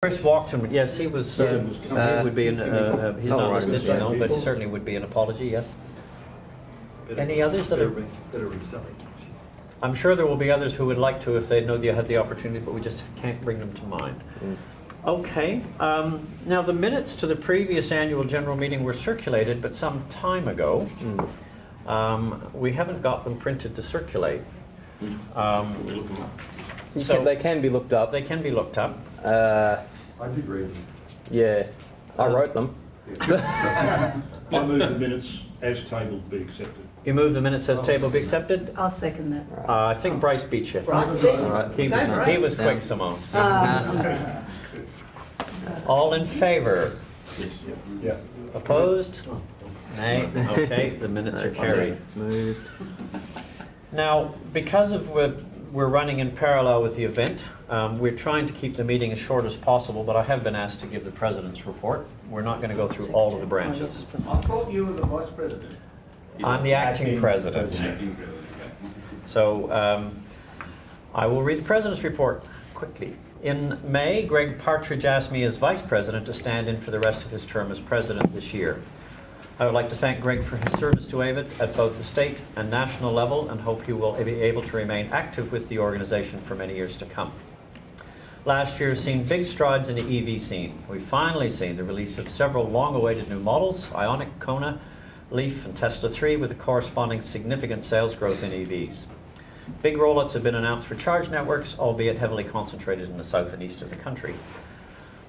Chris Walkton, yes, he was, he would be, he's not listed, no, but certainly would be an apology, yes. Any others that are? I'm sure there will be others who would like to if they know they had the opportunity, but we just can't bring them to mind. Okay, now the minutes to the previous annual general meeting were circulated, but some time ago. We haven't got them printed to circulate. So they can be looked up. They can be looked up. I did read them. Yeah, I wrote them. I move the minutes as tabled be accepted. You move the minutes as table be accepted? I'll second that. I think Bryce beat you. Bryce did. He was quick, Simone. All in favour? Yeah. Opposed? Nay? Okay, the minutes are carried. Now, because of we're running in parallel with the event, we're trying to keep the meeting as short as possible, but I have been asked to give the President's report. We're not going to go through all of the branches. I thought you were the Vice President. I'm the acting President. So I will read the President's report quickly. In May, Greg Partridge asked me as Vice President to stand in for the rest of his term as President this year. I would like to thank Greg for his service to AEVA at both the state and national level, and hope he will be able to remain active with the organization for many years to come. Last year has seen big strides in the EV scene. We've finally seen the release of several long-awaited new models, Ioniq, Kona, Leaf and Tesla 3, with a corresponding significant sales growth in EVs. Big rollouts have been announced for charge networks, albeit heavily concentrated in the south and east of the country.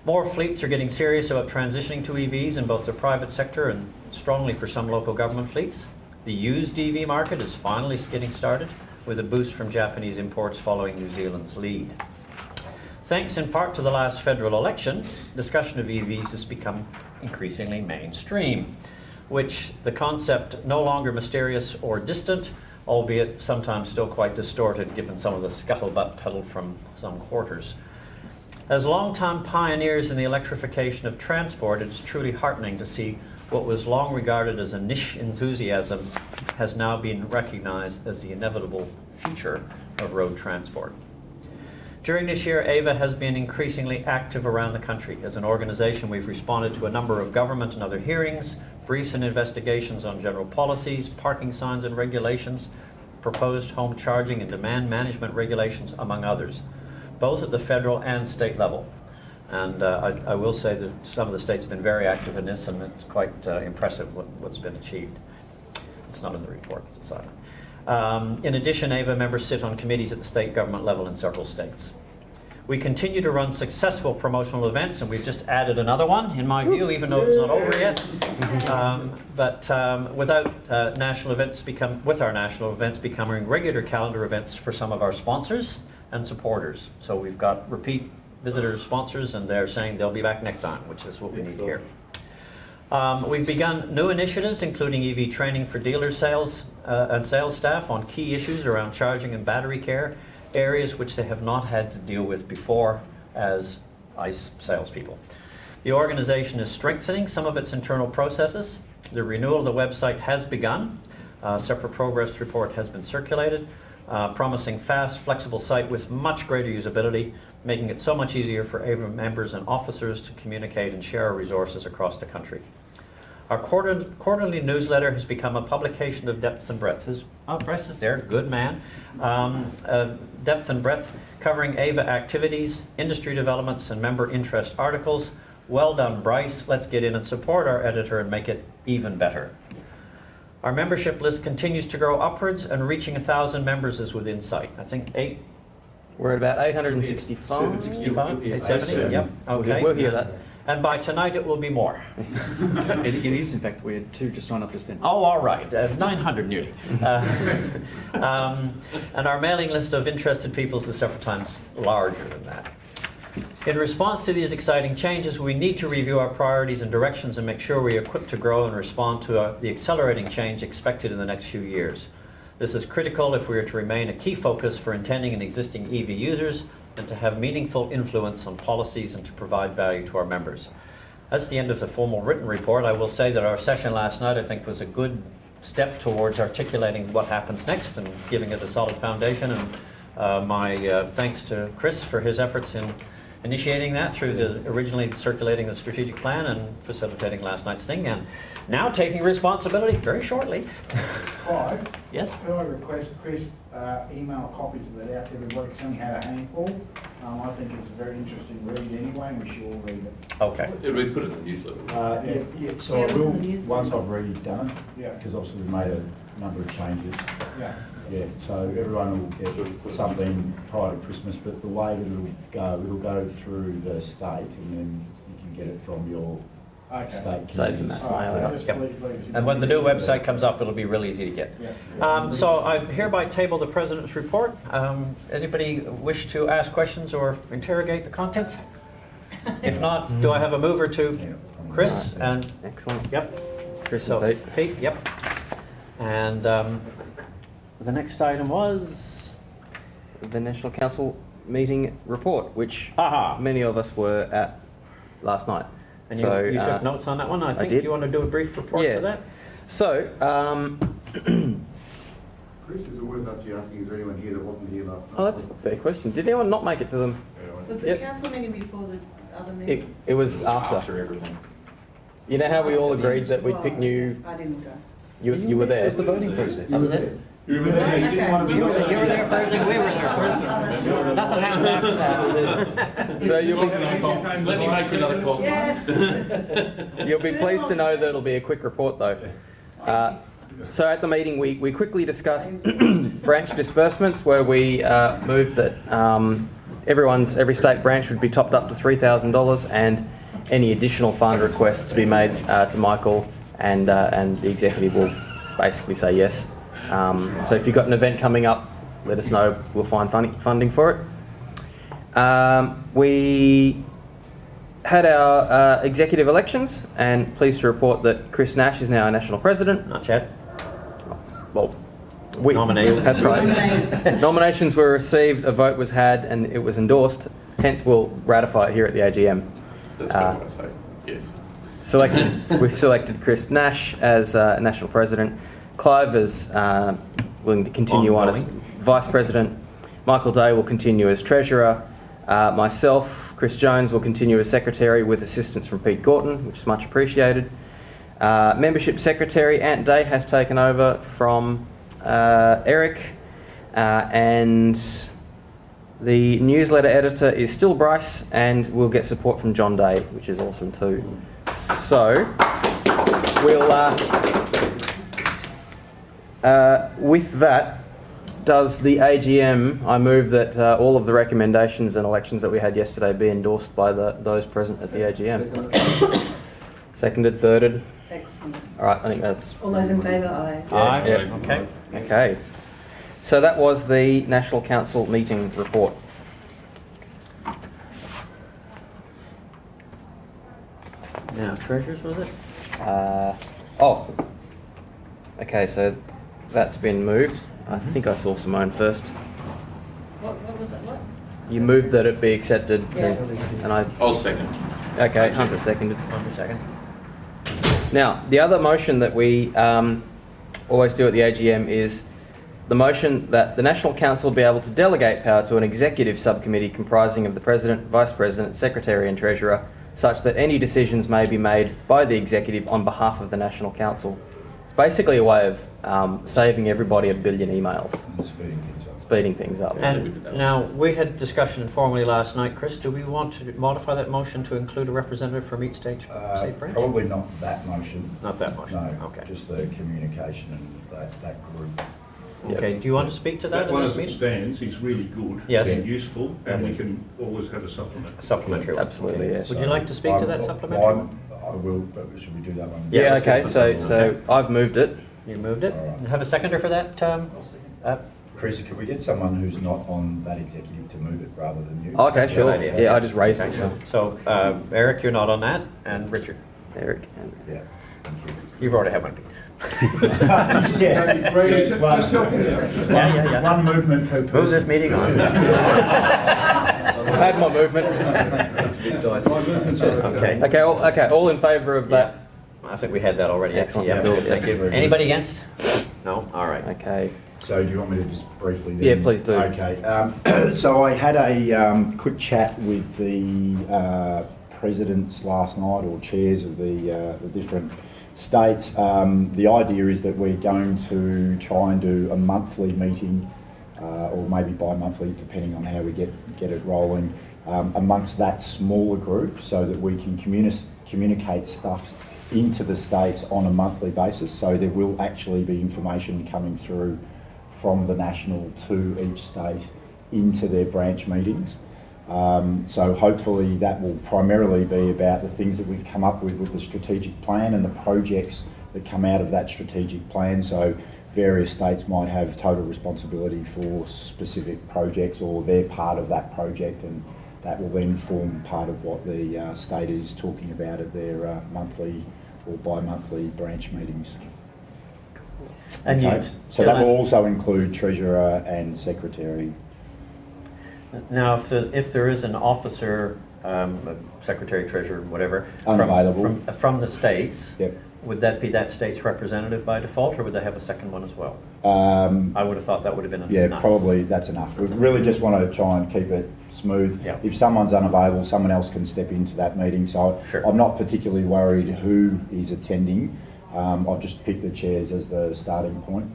More fleets are getting serious about transitioning to EVs in both the private sector and strongly for some local government fleets. The used EV market is finally getting started, with a boost from Japanese imports following New Zealand's lead. Thanks in part to the last federal election, discussion of EVs has become increasingly mainstream, which the concept no longer mysterious or distant, albeit sometimes still quite distorted given some of the scuttlebutt peddled from some quarters. As long-time pioneers in the electrification of transport, it is truly heartening to see what was long regarded as a niche enthusiasm has now been recognized as the inevitable future of road transport. During this year, AEVA has been increasingly active around the country. As an organization, we've responded to a number of government and other hearings, briefs and investigations on general policies, parking signs and regulations, proposed home charging and demand management regulations, among others, both at the federal and state level. And I will say that some of the states have been very active in this, and it's quite impressive what's been achieved. It's not in the report, it's silent. In addition, AEVA members sit on committees at the state government level in several states. We continue to run successful promotional events, and we've just added another one, in my view, even though it's not over yet. Without national events with our national events becoming regular calendar events for some of our sponsors and supporters. So we've got repeat visitor sponsors, and they're saying they'll be back next time, which is what we need to hear. We've begun new initiatives, including EV training for dealer sales and sales staff on key issues around charging and battery care, areas which they have not had to deal with before as ICE salespeople. The organization is strengthening some of its internal processes. The renewal of the website has begun. A separate progress report has been circulated, promising fast, flexible site with much greater usability, making it so much easier for AEVA members and officers to communicate and share our resources across the country. Our quarterly newsletter has become a publication of depth and breadth. Bryce is there, good man. Depth and breadth, covering AEVA activities, industry developments, and member interest articles. Well done, Bryce. Let's get in and support our editor and make it even better. Our membership list continues to grow upwards, and reaching 1,000 members is within sight. I think We're at about 865. 65, 870, yep, okay. We'll hear that. And by tonight it will be more. It is, in fact. We had two just sign up just then. Oh, all right, 900 nearly. And our mailing list of interested peoples is several times larger than that. In response to these exciting changes, we need to review our priorities and directions and make sure we are equipped to grow and respond to the accelerating change expected in the next few years. This is critical if we are to remain a key focus for intending and existing EV users, and to have meaningful influence on policies and to provide value to our members. That's the end of the formal written report. I will say that our session last night, I think, was a good step towards articulating what happens next and giving it a solid foundation. And my thanks to Chris for his efforts in initiating that through the originally circulating the strategic plan and facilitating last night's thing, and now taking responsibility very shortly. Clive, Yes? could I request Chris email copies of that out to everybody, because only had a handful. I think it's a very interesting read anyway, and we should all read it. Okay. Did we put it in the newsletter? So Yeah, I it was will, in the newsletter. Once I've already done it, Yeah, because obviously we've made a number of changes. yeah. Yeah, so everyone will get something prior to Christmas, but the way that it'll go through the state, and then you can get it from your Okay. state. Saves a mass mail out. Just Yep. please. And when the new website comes up, it'll be real easy to get. Yeah. So I hereby table the President's report. Anybody wish to ask questions or interrogate the contents? If not, do I have a mover to Chris? And, Excellent. yep. Chris So, and Pete. Pete, yep. And the next item was, The National Council meeting report, which aha. many of us were at last night. And So, you took notes on that one? I think did. you want to do a brief report Yeah. to that? So, Chris, is it worth actually asking, is there anyone here that wasn't here last night? oh, that's a fair question. Did anyone not make it to them? Was it Yep. a council meeting before the other It, meeting? it was after. everything. You know how we all agreed that we'd pick new, I didn't go. you were there? It was the voting process. That was it? You remember that? You Okay. didn't want to be You were there for everything, we were there Oh, that's first. right. Nothing happened after that. So you'll Let me make you another coffee. Yes. you'll be pleased to know that it'll be a quick report though. So at the meeting, we quickly discussed branch disbursements, where we moved that every state branch would be topped up to $3,000, and any additional fund requests to be made to Michael, and the executive will basically say yes. So if you've got an event coming up, let us know. We'll find funding for it. We had our executive elections, and pleased to report that Chris Nash is now our national president. Not yet. Well, we Nominated. That's right. Nominated. Nominations were received, a vote was had, and it was endorsed. Hence, we'll ratify it here at the AGM. That's what I'm going to say. Yes. We've selected Chris Nash as national president. Clive is willing to continue on as Ongoing. vice president. Michael Day will continue as treasurer. Myself, Chris Jones, will continue as secretary with assistance from Pete Gorton, which is much appreciated. Membership secretary Ant Day has taken over from Eric, and the newsletter editor is still Bryce, and we'll get support from John Day, which is awesome too. So we'll with that, does the AGM, I move that all of the recommendations and elections that we had yesterday be endorsed by those present at the AGM. Seconded, thirded. Excellent. All right, I think that's All those in favour, aye. Aye. Yeah. Okay. okay. So that was the National Council meeting report. Now, treasures, was it? Oh, okay, so that's been moved. I think I saw Simone first. What was it, what? You moved that it be accepted, Yeah. and I... I'll second. Okay, Hunter seconded. One second. Now, the other motion that we always do at the AGM is the motion that the National Council be able to delegate power to an executive subcommittee comprising of the President, Vice President, Secretary and Treasurer, such that any decisions may be made by the executive on behalf of the National Council. It's basically a way of saving everybody a billion emails, And speeding things up. speeding things up. And now, we had discussion informally last night. Chris, do we want to modify that motion to include a representative from each state branch? Probably not that motion. Not that motion? No, Okay. just the communication and that group. Okay, do you want to speak to that That in one this as it meeting? stands is really good. Yes. And useful, and we can always have a supplement. Supplementary one. Absolutely, Okay. yes. Would you like to speak to that supplementary one? I will, but should we do that one? Yeah, Yeah, let's do okay, that. so Okay. I've moved it. You moved it? All right. Have a seconder for that? Chris, could we get someone who's not on that executive to move it rather than you? Okay, sure. Good idea. Yeah, I just raised it, so. So, Eric, you're not on that, and Richard, Eric and... Yeah, thank you. you've already had one. Yeah, Just help me out. Yeah. One movement per person. Move this meeting on. I've had my movement. Okay. Okay, all in favour of that? I think we had that already. Excellent. Yeah, Yeah, thank you. yeah. Anybody against? No? All right. Okay. So do you want me to just briefly? Yeah, please do. Okay. So I had a quick chat with the presidents last night, or chairs of the different states. The idea is that we're going to try and do a monthly meeting, or maybe bi-monthly, depending on how we get it rolling, amongst that smaller group, so that we can communicate stuff into the states on a monthly basis. So there will actually be information coming through from the national to each state into their branch meetings. So hopefully that will primarily be about the things that we've come up with the strategic plan and the projects that come out of that strategic plan. So various states might have total responsibility for specific projects, or they're part of that project, and that will then form part of what the state is talking about at their monthly or bi-monthly branch meetings. And Okay. you So still that will have- also include treasurer and secretary. Now, if there is an officer, secretary, treasurer, whatever, Unavailable. from the states, Yep. would that be that state's representative by default, or would they have a second one as well? I would have thought that would have been Yeah, enough. probably that's enough. We really just want to try and keep it smooth. Yeah. If someone's unavailable, someone else can step into that meeting. So Sure. I'm not particularly worried who is attending. I've just picked the chairs as the starting point.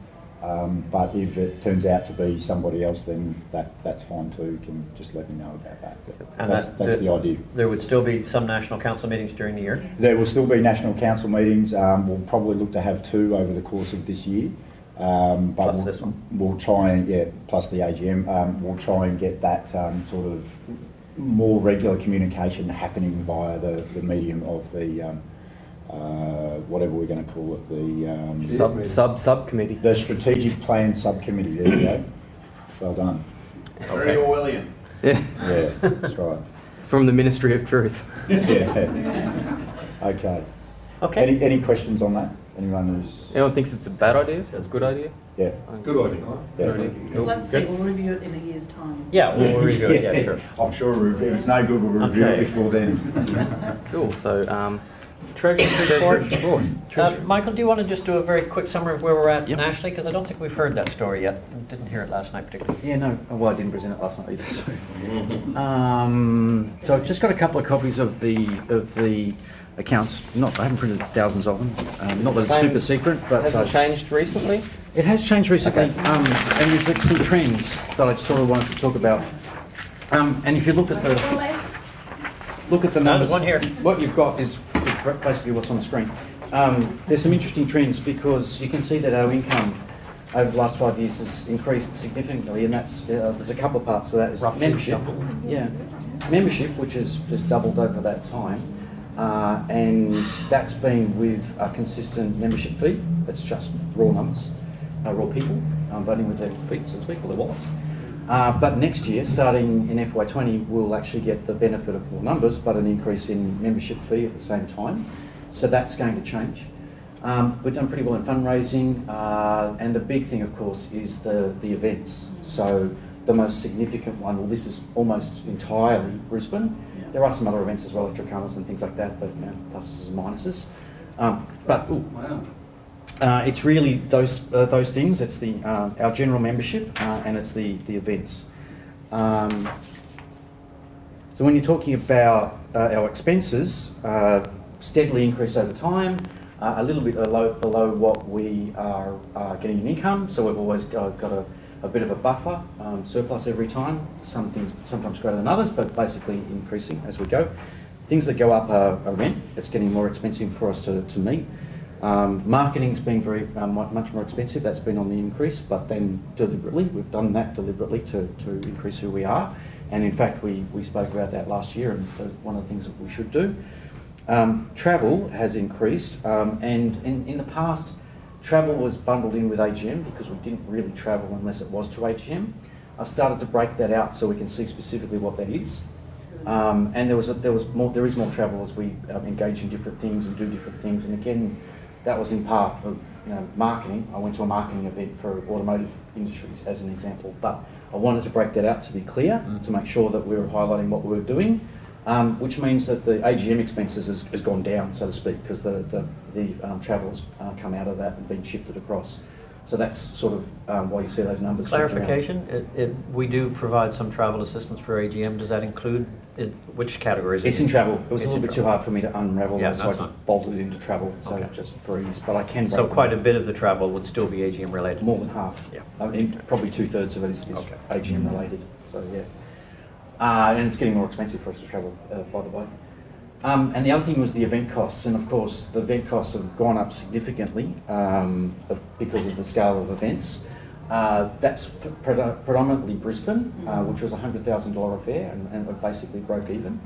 But if it turns out to be somebody else, then that's fine too. You can just let me know about that. But And that's the idea. There would still be some national council meetings during the year? There will still be national council meetings. We'll probably look to have 2 over the course of this year. But Plus this one? we'll try and, plus the AGM, we'll try and get that sort of more regular communication happening via the medium of the, whatever we're going to call it, the Subcommittee. the strategic plan subcommittee. There you go. Well done. Okay. Orwellian. Yeah. Yeah, that's right. From the Ministry of Truth. Yeah. Okay. Okay. Any questions on that? Anyone who's, Anyone thinks it's a bad idea? It's a good idea? yeah. Good idea. Yeah. Let's see, we'll review it in a year's time. Yeah, we'll review it, yeah, sure. I'm sure if it's no good, we'll review Okay. it before then. Cool. So, Treasurer's report. Treasury. Michael, do you want to just do a very quick summary of where we're at Yep. nationally? Because I don't think we've heard that story yet. Didn't hear it last night particularly. Yeah, no. Well, I didn't present it last night either. So I've just got a couple of copies of the accounts. I haven't printed thousands of them. Not that it's Same- super secret, but has it changed recently? it has changed recently. Okay. And there's like some trends that I sort of wanted to talk about. And if you look at the numbers, There's one here. what you've got is basically what's on the screen. There's some interesting trends because you can see that our income over the last 5 years has increased significantly, and that's there's a couple of parts to that. Is Roughly membership, double. yeah, membership, which has just doubled over that time, and that's been with a consistent membership fee. It's just raw numbers, raw people voting with their feet, so to speak, or their wallets. But next year, starting in FY20, we'll actually get the benefit of more numbers, but an increase in membership fee at the same time. So that's going to change. We've done pretty well in fundraising, and the big thing, of course, is the events. So the most significant one, well, this is almost entirely Brisbane. There are some other events as well, like Dracanas and things like that, but pluses and minuses. It's really those things. It's our general membership and it's the events. So when you're talking about our expenses, steadily increase over time, a little bit below what we are getting in income. So we've always got a bit of a buffer, surplus every time. Some things sometimes greater than others, but basically increasing as we go. Things that go up are rent. It's getting more expensive for us to meet. Marketing's been very much more expensive. That's been on the increase, but then deliberately, we've done that deliberately to increase who we are. And in fact, we spoke about that last year, and one of the things that we should do. Travel has increased, and in the past, travel was bundled in with AGM because we didn't really travel unless it was to AGM. I've started to break that out so we can see specifically what that is. And there is more travel as we engage in different things and do different things. And again, that was in part of marketing. I went to a marketing event for automotive industries as an example, but I wanted to break that out to be clear, to make sure that we were highlighting what we were doing, which means that the AGM expenses has gone down, so to speak, because the travel's come out of that and been shifted across. So that's sort of why you see those numbers. shifting around. Clarification, we do provide some travel assistance for AGM. Does that include, which categories? It's in travel. It was It's a little in bit too travel. hard for me to unravel Yeah, that, so I that's just fine. bolted it into travel, so Okay. just for ease. But I can break So them quite a up. bit of the travel would still be AGM related? More than half. Yeah. I mean, probably 2/3 of it is Okay. AGM related. So yeah, and it's getting more expensive for us to travel, by the way. And the other thing was the event costs, and of course the event costs have gone up significantly because of the scale of events. That's predominantly Brisbane, which was a $100,000 affair, and it basically broke even.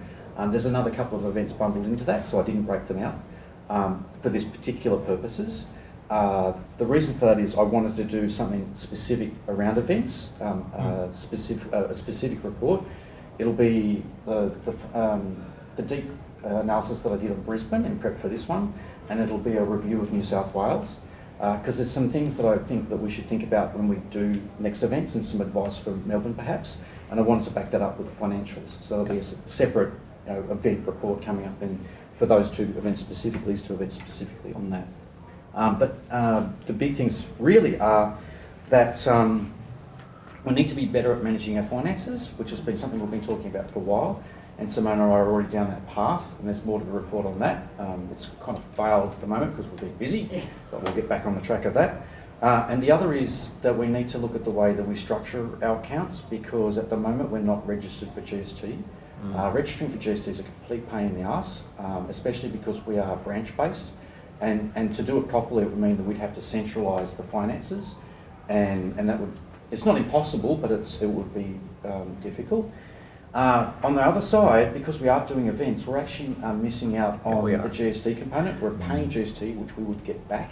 There's another couple of events bundled into that, so I didn't break them out for this particular purposes. The reason for that is I wanted to do something specific around events, a specific report. It'll be the deep analysis that I did of Brisbane in prep for this one, and it'll be a review of New South Wales, because there's some things that I think that we should think about when we do next events, and some advice from Melbourne perhaps, and I wanted to back that up with the financials. So there'll be a separate event report coming up, and for those two events specifically, these two events specifically on that. But the big things really are that we need to be better at managing our finances, which has been something we've been talking about for a while, and Simona and I are already down that path, and there's more to the report on that. It's kind of failed at the moment because we've been busy, but we'll get back on the track of that. And the other is that we need to look at the way that we structure our accounts, because at the moment we're not registered for GST. Registering for GST is a complete pain in the arse, especially because we are branch-based. And to do it properly, it would mean that we'd have to centralise the finances, and that would, it's not impossible, but it would be difficult. On the other side, because we are doing events, we're actually missing out on the GST component. We're paying GST, which we would get back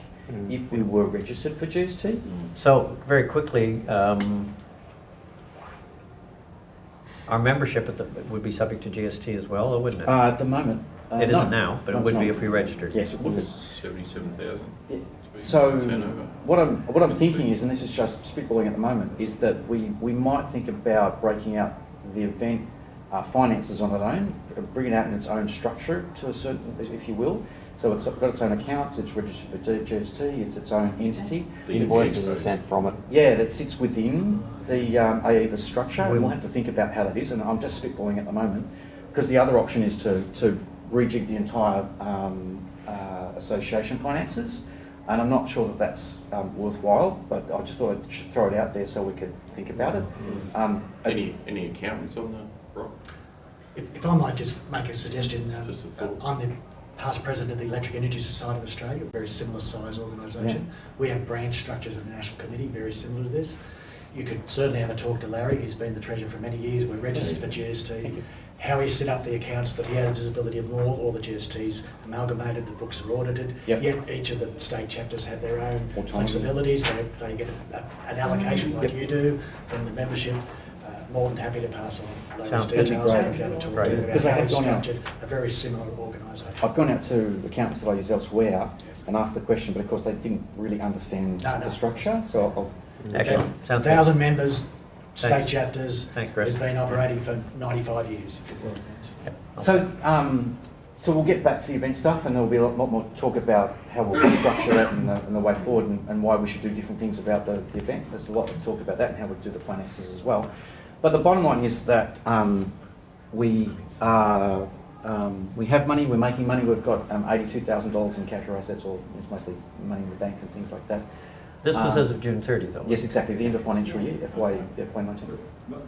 if we were registered for GST. So very quickly, our membership would be subject to GST as well, or wouldn't it? At the moment. It no. isn't now, but No, it would it's be not. if we registered. Yes, it would be. 77,000. So Turnover. what I'm thinking is, and this is just spitballing at the moment, is that we might think about breaking out the event finances on its own, bring it out in its own structure to a certain, if you will. So it's got its own accounts, it's registered for GST, it's its own entity. The invoices are sent from it. Yeah, that sits within the AEVA structure. We'll have to think about how that is, and I'm just spitballing at the moment, because the other option is to rejig the entire association finances, and I'm not sure that that's worthwhile, but I just thought I'd throw it out there so we could think about it. Any accountants on the rock? If I might just make a suggestion, Just a thought. I'm the past president of the Electric Energy Society of Australia, a very similar size organisation. We have branch structures in the National Committee, very similar to this. You could certainly have a talk to Larry, who's been the treasurer for many years. We're registered for GST. How he set up the accounts, that he has visibility of all the GSTs amalgamated, the books are audited. Yep. Yet each of the state chapters have their own Autonomy. flexibilities. They get an allocation like you do from the membership. More than happy to pass on those Sounds details. great. Happy to have a talk Right. to you Because about I how have it's gone out- structured, a very similar organisation. I've gone out to accountants that I use elsewhere and asked the question, but of course they didn't really understand No. the structure, so I'll Excellent. Sounds good. 1,000 members, state Thanks. chapters. Thanks, Chris. It's been operating for 95 years. Yep. So we'll get back to the event stuff, and there'll be a lot more talk about how we'll structure that and the way forward, and why we should do different things about the event. There's a lot to talk about that, and how we do the finances as well. But the bottom line is that we have money, we're making money. We've got $82,000 in cash or assets, or it's mostly money in the bank and things like that. This was as of June 30th, though. Yes, exactly. The end of financial year, FY19.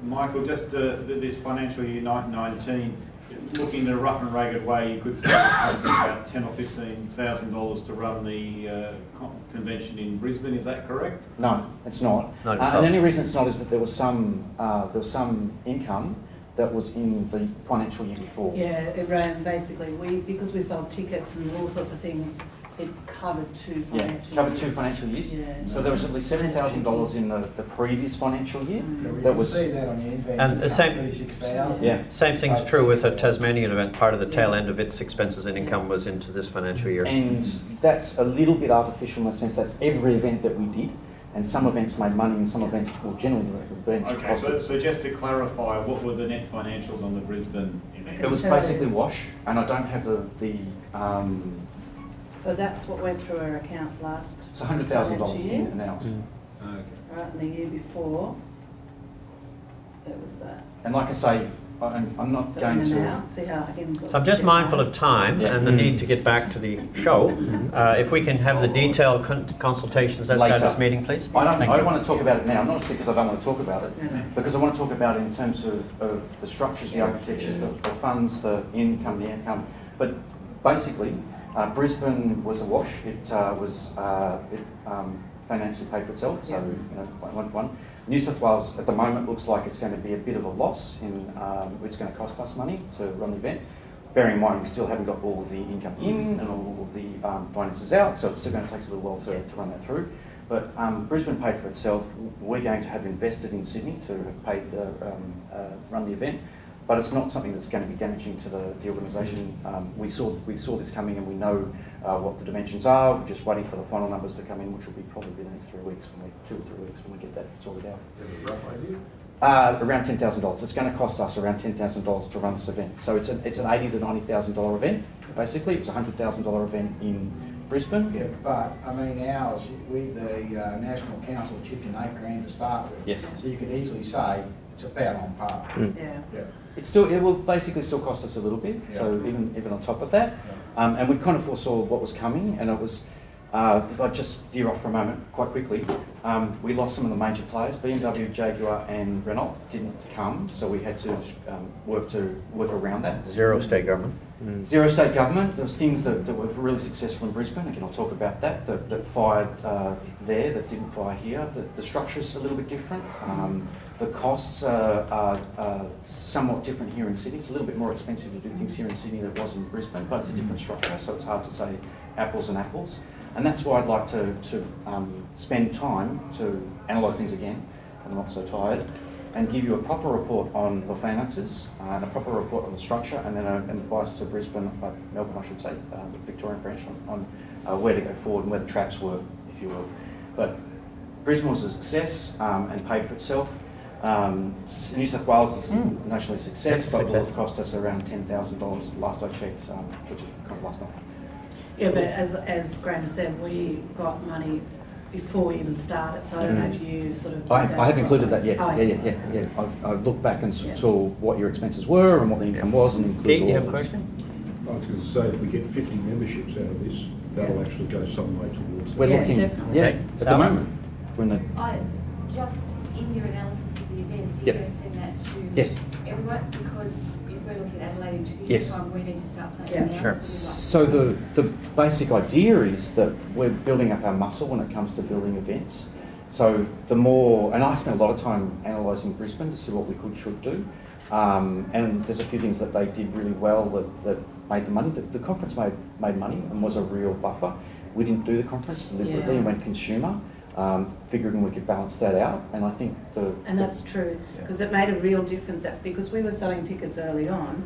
Michael, just this financial year 19, looking in a rough and ragged way, you could say it's about $10,000 or $15,000 to run the convention in Brisbane. Is that correct? No, it's not. Not And the only reason it's not is that there was some income that was in the financial year before. Yeah, it ran basically, because we sold tickets and all sorts of things, it covered two Yeah, financial covered 2 years. financial years. Yeah. So there was at least $7,000 in the previous financial year. That was, see that on the event. And the same- 36,000. yeah. Same thing's true with a Tasmanian event. Part of the tail end of its expenses and income was into this financial year. And that's a little bit artificial in the sense that's every event that we did. And some events made money and some events, well, generally the events Okay, costed. so just to clarify, what were the net financials on the Brisbane event? It was basically wash, and I don't have the So that's what went through our account last. It's $100,000 financial in year. and out. Right, and the year before, it was that. And like I say, I'm not So going in and to. out, see how it ends up. So I'm just mindful of time Yeah. and the need to get back to the show. If we can have the detailed consultations outside Later. this meeting, please. I don't Thank you. want to talk about it now, not because I don't want to talk about it, No. because I want to talk about it in terms of the structures, the architectures, the funds, the income, the outcome. But basically, Brisbane was a wash. It financially paid for itself, so one for one. New South Wales at the moment looks like it's going to be a bit of a loss. It's going to cost us money to run the event. Bearing in mind we still haven't got all of the income in and all of the finances out, so it's still going to take us a little while to run that through. But Brisbane paid for itself. We're going to have invested in Sydney to have paid run the event, but it's not something that's going to be damaging to the organisation. We saw this coming, and we know what the dimensions are. We're just waiting for the final numbers to come in, which will be probably the next 2 or 3 weeks when we get that sorted out. Around $10,000. It's going to cost us around $10,000 to run this event. So it's an $80,000 to $90,000 event. Basically, it was a $100,000 event in Brisbane. Yeah, but, I mean, ours, with the National Council chipped in $8,000 to start with. Yes. So you could easily say it's about on par. Yeah. Yeah. It will basically still cost us a little bit. So even on top of that, and we kind of foresaw what was coming, and it was. If I just veer off for a moment, quite quickly, we lost some of the major players. BMW, Jaguar, and Renault didn't come, so we had to work around that. Zero state government. Zero state government. There was things that were really successful in Brisbane. Again, I'll talk about that fired there, that didn't fire here. The structure's a little bit different. The costs are somewhat different here in Sydney. It's a little bit more expensive to do things here in Sydney than it was in Brisbane, but it's a different structure, so it's hard to say apples and apples. And that's why I'd like to spend time to analyse things again, and I'm not so tired, and give you a proper report on the finances, and a proper report on the structure, and then an advice to Brisbane, Melbourne I should say, the Victorian branch, on where to go forward and where the traps were, if you will. But Brisbane was a success and paid for itself. New South Wales is nationally a success, but will have cost us around $10,000 last I checked, which is kind of last night. Yeah, but as Graham said, we got money before we even started, so I don't know if you sort of... I have included that, yeah. Oh, Yeah. I've looked back and saw what your expenses were and what the income was, and included Pete, all you of have a those. question? I was going to say, if we get 50 memberships out of this, that'll actually go some way towards that. We're Yeah, looking, definitely. at Okay. the moment, we're in the, Just in your analysis of the events, are you Yep. going to send that to Yes. everyone? Because if we're looking at Adelaide in 2 years' Yes. time, we need to start Yeah, planning now. sure. So the basic idea is that we're building up our muscle when it comes to building events. So the more, and I spent a lot of time analysing Brisbane to see what we should do. And there's a few things that they did really well that made the money. The conference made money and was a real buffer. We didn't do the conference deliberately and went consumer, figuring we could balance that out. And I think And that's true, because it made a real difference, because we were selling tickets early on,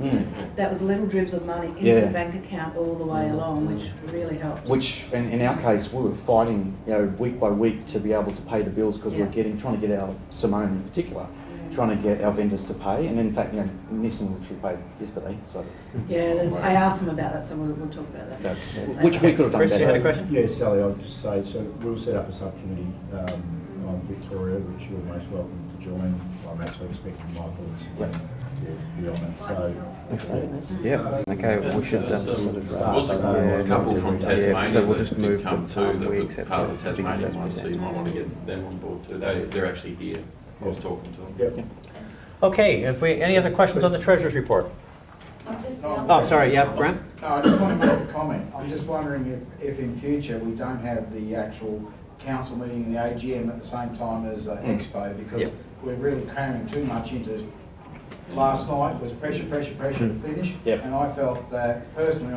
that was little dribs of money into the bank account all the way along, which really helped. Which, in our case, we were fighting, week by week to be able to pay the bills because we're trying to get our Simone in particular, trying to get our vendors to pay. And in fact, Nissan literally paid yesterday. So Yeah, I asked them about that, so we'll talk about that. that's which we could have done Chris, you had a better. question? Yeah, Sally, I'll just say, so we'll set up a subcommittee on Victoria, which you're most welcome to join. I'm actually expecting Michael to be on it, so... Yeah, okay, we should sort of Was a couple from Tasmania so we'll that just did move come the too, that we were accept part of the the Tasmanian figures one, as so you might want to get them on board too. They're actually here. I was talking to them. Yep. Okay, any other questions on the Treasurer's report? Oh, sorry, yeah, Graham? No, I just want to make a comment. I'm just wondering if in future we don't have the actual council meeting and the AGM at the same time as Expo, because we're really cramming too much into... Last night was pressure to finish, and I felt that, personally,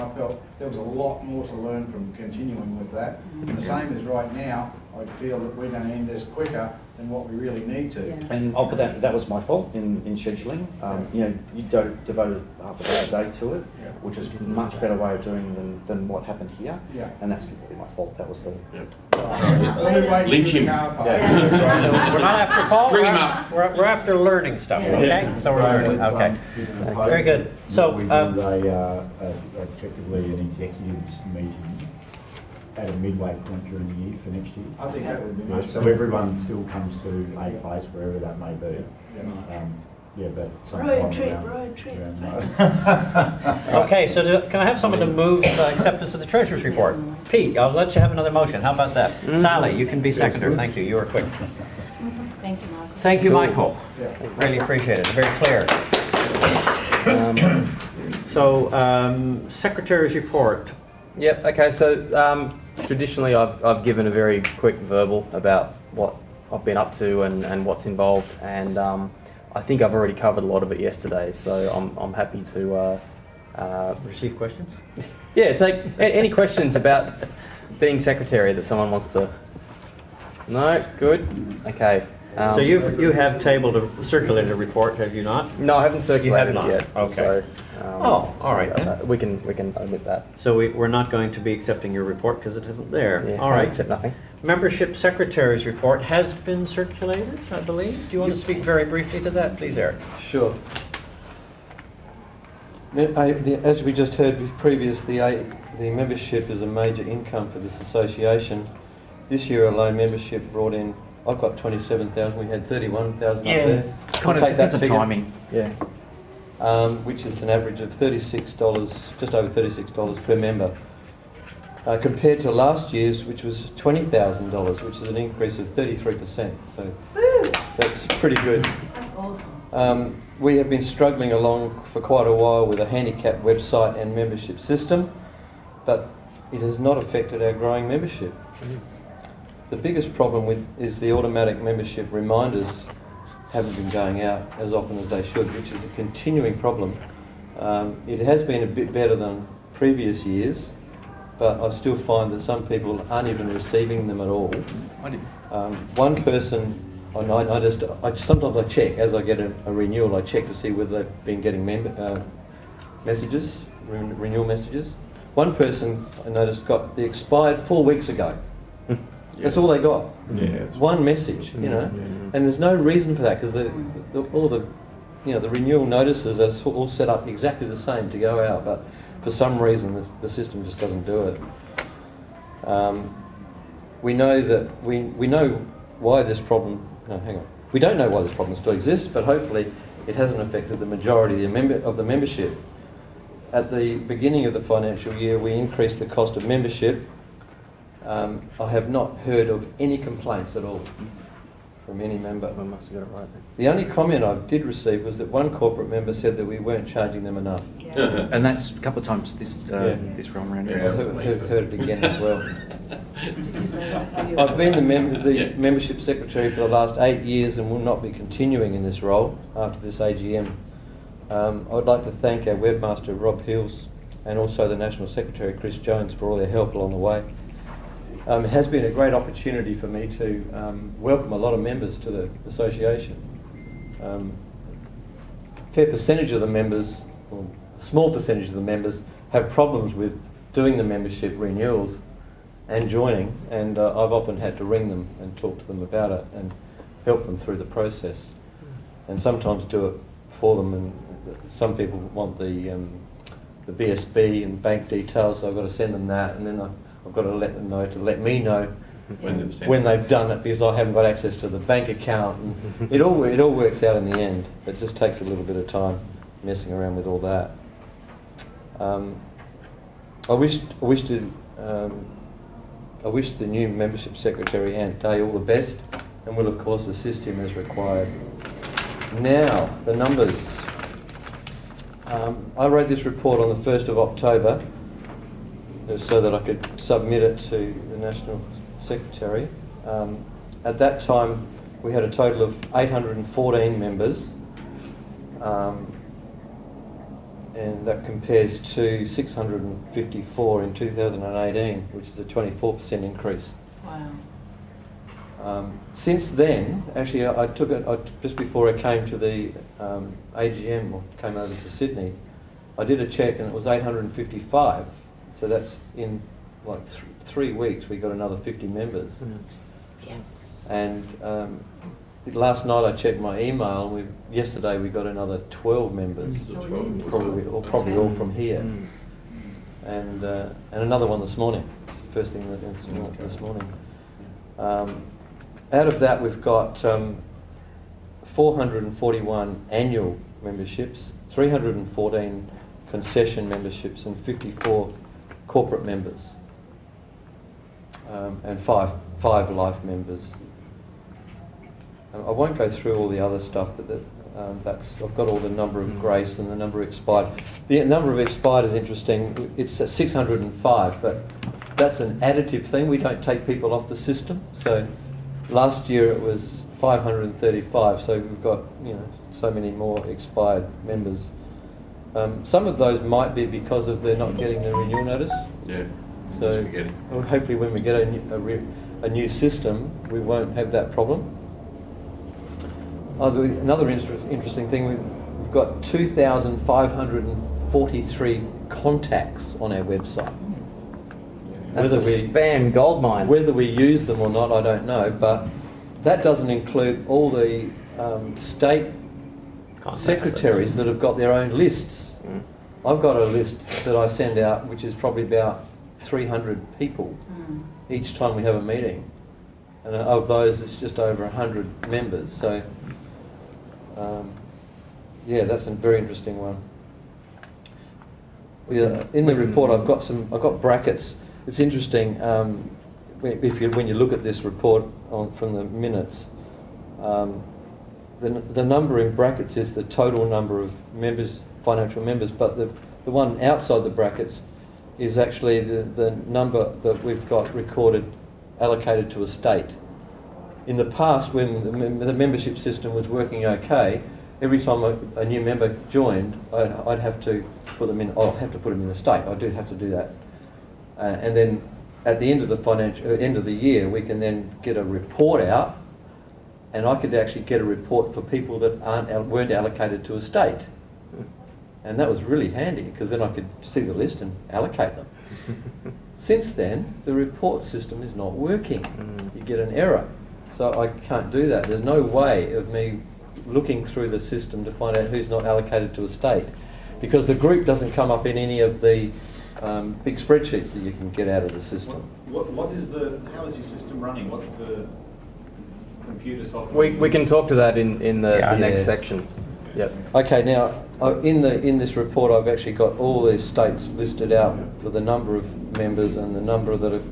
there was a lot more to learn from continuing with that. And the same as right now, I feel that we're going to end this quicker than what we really need to. And I'll put that was my fault in scheduling. You devoted half a day to it, which is a much better way of doing than what happened here. Yeah. And that's completely my fault. That was the... Lynch him. We're not after fault. Bring him up. We're after learning stuff, okay? So we're learning, okay. Very good. So, we do effectively an executives meeting at a midway point during the year for next year. I think that would be much So better. everyone still comes to a place, wherever that may be. But Road trip, sometime road trip. Okay, so can I have someone to move acceptance of the treasurer's report? Pete, I'll let you have another motion. How about that? Sally, you can be seconder. Thank you. You were quick. Thank you, Michael. Thank you, Michael. Really appreciate it. Very clear. Secretary's report. Yep. Okay. So traditionally, I've given a very quick verbal about what I've been up to and what's involved, and I think I've already covered a lot of it yesterday. So I'm happy to Receive questions? yeah, take any questions about being secretary that someone wants to. No, good. Okay. So you have tabled a circulated report, have you not? No, I haven't circulated not? it yet. Okay. So, Oh, all right then. We can omit that. So we're not going to be accepting your report because it isn't there. Yeah, All right. Accept nothing. Membership Secretary's report has been circulated, I believe. Do you want to speak very briefly to that, please, Eric? Sure. As we just heard previously, the membership is a major income for this association. This year alone, membership brought in, I've got 27,000, we had 31,000 up there. Kind of Take that depends on figure. timing. Yeah. Which is an average of $36, just over $36 per member. Compared to last year's, which was $20,000, which is an increase of 33%. So that's pretty good. That's awesome. We have been struggling along for quite a while with a handicap website and membership system, but it has not affected our growing membership. The biggest problem is the automatic membership reminders haven't been going out as often as they should, which is a continuing problem. It has been a bit better than previous years, but I still find that some people aren't even receiving them at all. One person, sometimes I check as I get a renewal. I check to see whether they've been getting messages, renewal messages. One person I noticed got the expired 4 weeks ago. That's all they got. One message, you know, and there's no reason for that because all the renewal notices are all set up exactly the same to go out, but for some reason the system just doesn't do it. We know that we know why this problem. No, hang on. We don't know why this problem still exists, but hopefully it hasn't affected the majority of the membership. At the beginning of the financial year, we increased the cost of membership. I have not heard of any complaints at all from any member. I must have got it right then. The only comment I did receive was that one corporate member said that we weren't charging them enough. And that's a couple of times this realm around. I heard it again as well. Did you say that? I've been the membership secretary for the last 8 years and will not be continuing in this role after this AGM. I would like to thank our webmaster Rob Hills and also the National Secretary Chris Jones for all their help along the way. It has been a great opportunity for me to welcome a lot of members to the association. Fair percentage of the members, or a small percentage of the members, have problems with doing the membership renewals and joining, and I've often had to ring them and talk to them about it and help them through the process, and sometimes do it for them. And some people want the BSB and bank details, so I've got to send them that, and then I've got to let them know to let me know when they've done it, because I haven't got access to the bank account. And it all works out in the end. It just takes a little bit of time messing around with all that. I wish the new membership secretary, Ant Day, all the best, and will of course assist him as required. Now, the numbers. I wrote this report on the 1st of October so that I could submit it to the National Secretary. At that time, we had a total of 814 members, and that compares to 654 in 2018, which is a 24% increase. Wow. Since then, actually, I took it just before I came to the AGM, or came over to Sydney. I did a check and it was 855. So that's in like 3 weeks we got another 50 members. Yes. And last night I checked my email, and yesterday we got another 12 members. Probably all from here. and another one this morning. It's the first thing this morning. Out of that, we've got 441 annual memberships, 314 concession memberships, and 54 corporate members, and five life members. I won't go through all the other stuff, but that's I've got all the number of grace and the number of expired. The number of expired is interesting. It's 605, but that's an additive thing. We don't take people off the system. So last year it was 535. So we've got so many more expired members. Some of those might be because of they're not getting the renewal notice. Yeah. So well, hopefully when we get a new system, we won't have that problem. Another interesting thing, we've got 2,543 contacts on our website. That's a spam goldmine. Whether we use them or not, I don't know, but that doesn't include all the state secretaries that have got their own lists. I've got a list that I send out, which is probably about 300 people each time we have a meeting. And of those, it's just over 100 members. So, yeah, that's a very interesting one. In the report, I've got brackets. It's interesting when you look at this report from the minutes. The number in brackets is the total number of members, financial members, but the one outside the brackets is actually the number that we've got recorded allocated to a state. In the past, when the membership system was working okay, every time a new member joined, I'd have to put them in. I'll have to put them in the state. I do have to do that, and then at the end of the year, we can then get a report out, and I could actually get a report for people that weren't allocated to a state, and that was really handy because then I could see the list and allocate them. Since then, the report system is not working. You get an error. So I can't do that. There's no way of me looking through the system to find out who's not allocated to a state, because the group doesn't come up in any of the big spreadsheets that you can get out of the system. How is your system running? What's the computer software? We can talk to that in the next section. Yep. Okay, now in this report I've actually got all these states listed out for the number of members and the number that are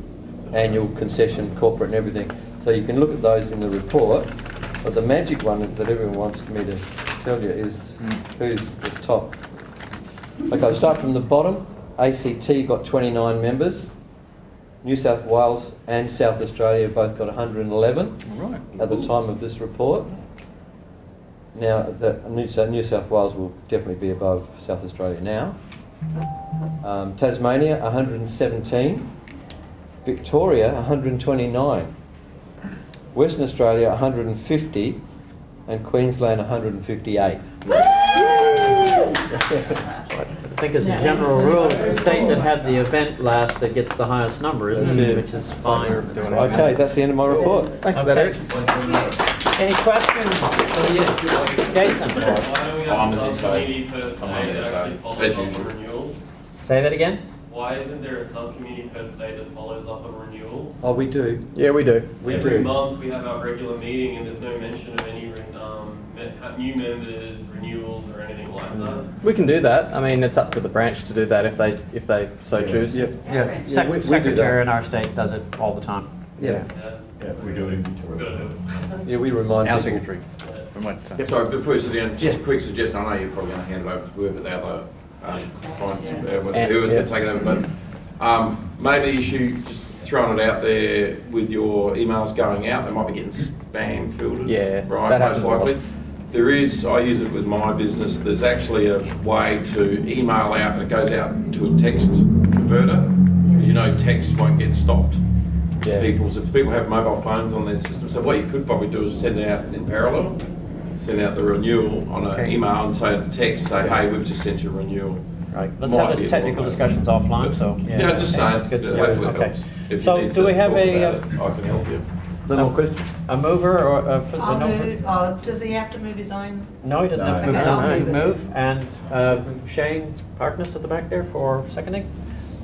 annual, concession, corporate and everything. So you can look at those in the report, but the magic one that everyone wants me to tell you is who's the top. Okay, I'll start from the bottom. ACT got 29 members. New South Wales and South Australia both got 111 at the time of this report. Now, New South Wales will definitely be above South Australia now. Tasmania, 117. Victoria, 129. Western Australia, 150. And Queensland, 158. I think as a general rule, it's the state that had the event last that gets the highest number, isn't it? Which is fine. Okay, that's the end of my report. Thanks for that, Eric. Any questions? Jason? I'm on this side. As usual. Renewals? Say that again? Why isn't there a subcommittee per state that follows up on renewals? Oh, we do. Yeah, we do. Every month we have our regular meeting and there's no mention of any new members, renewals or anything like that. We can do that. I mean, it's up to the branch to do that if they so choose. Yeah. we do Secretary that. in our state does it all the time. Yeah. Yeah, we do it in Victoria. Yeah, we remind Our people. secretary. Sorry, before you sit down, just a quick suggestion. I know you're probably going to hand it over to whoever the other whoever's going to take it over, but maybe you should just throwing it out there with your emails going out. They might be getting spam filtered. Yeah, right. that Most happens a lot. likely. There is. I use it with my business. There's actually a way to email out, and it goes out to a text converter, because you know text won't get stopped. Yeah. If people have mobile phones on their system, so what you could probably do is send it out in parallel. Send out the renewal on an email and say text, hey, we've just sent you a renewal. Right. Let's Might have be the a technical little discussions offline. So Yeah, just saying. that's good. Hopefully it Okay. helps. If So you need do we to have talk a about it, I can help you. No more questions? a mover or for the I'll number? move. Does he have to move his own? No, he doesn't have to Okay, move. I'll His own. move it. Move and Shane Harkness at the back there for seconding.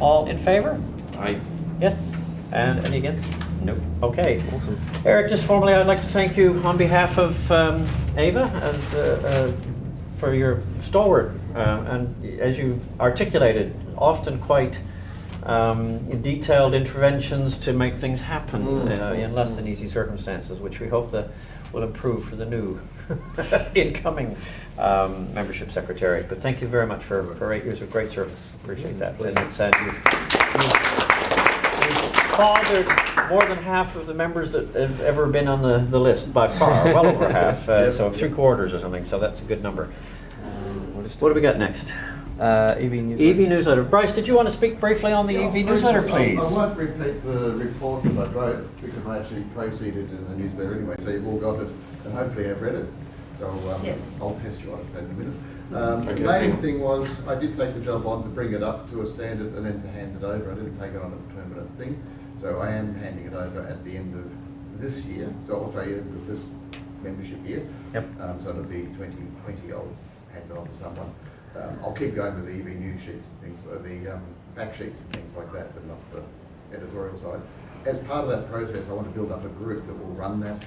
All in favour? Aye. Yes. And any against? Nope. Okay. Awesome. Eric, just formally, I'd like to thank you on behalf of AEVA for your stalwart and, as you articulated, often quite detailed interventions to make things happen in less than easy circumstances, which we hope that will improve for the new incoming membership secretary. But thank you very much for 8 years of great service. Appreciate that. And it's, you've fathered more than half of the members that have ever been on the list by far, well over half, so 3/4 or something, so that's a good number. What do we got next? EV newsletter. EV newsletter. Bryce, did you want to speak briefly on the EV newsletter, please? I won't repeat the report that I wrote because I actually proceeded in the newsletter anyway, so you've all got it and hopefully have read it. So Yes. I'll test you on it in a minute. Okay. The main thing was I did take the job on to bring it up to a standard and then to hand it over. I didn't take it on as a permanent thing, so I am handing it over at the end of this year. So I'll say end of this membership year. Yep. So it'll be 2020. I'll hand it on to someone. I'll keep going with the EV news sheets and things, the fact sheets and things like that, but not the editorial side. As part of that process, I want to build up a group that will run that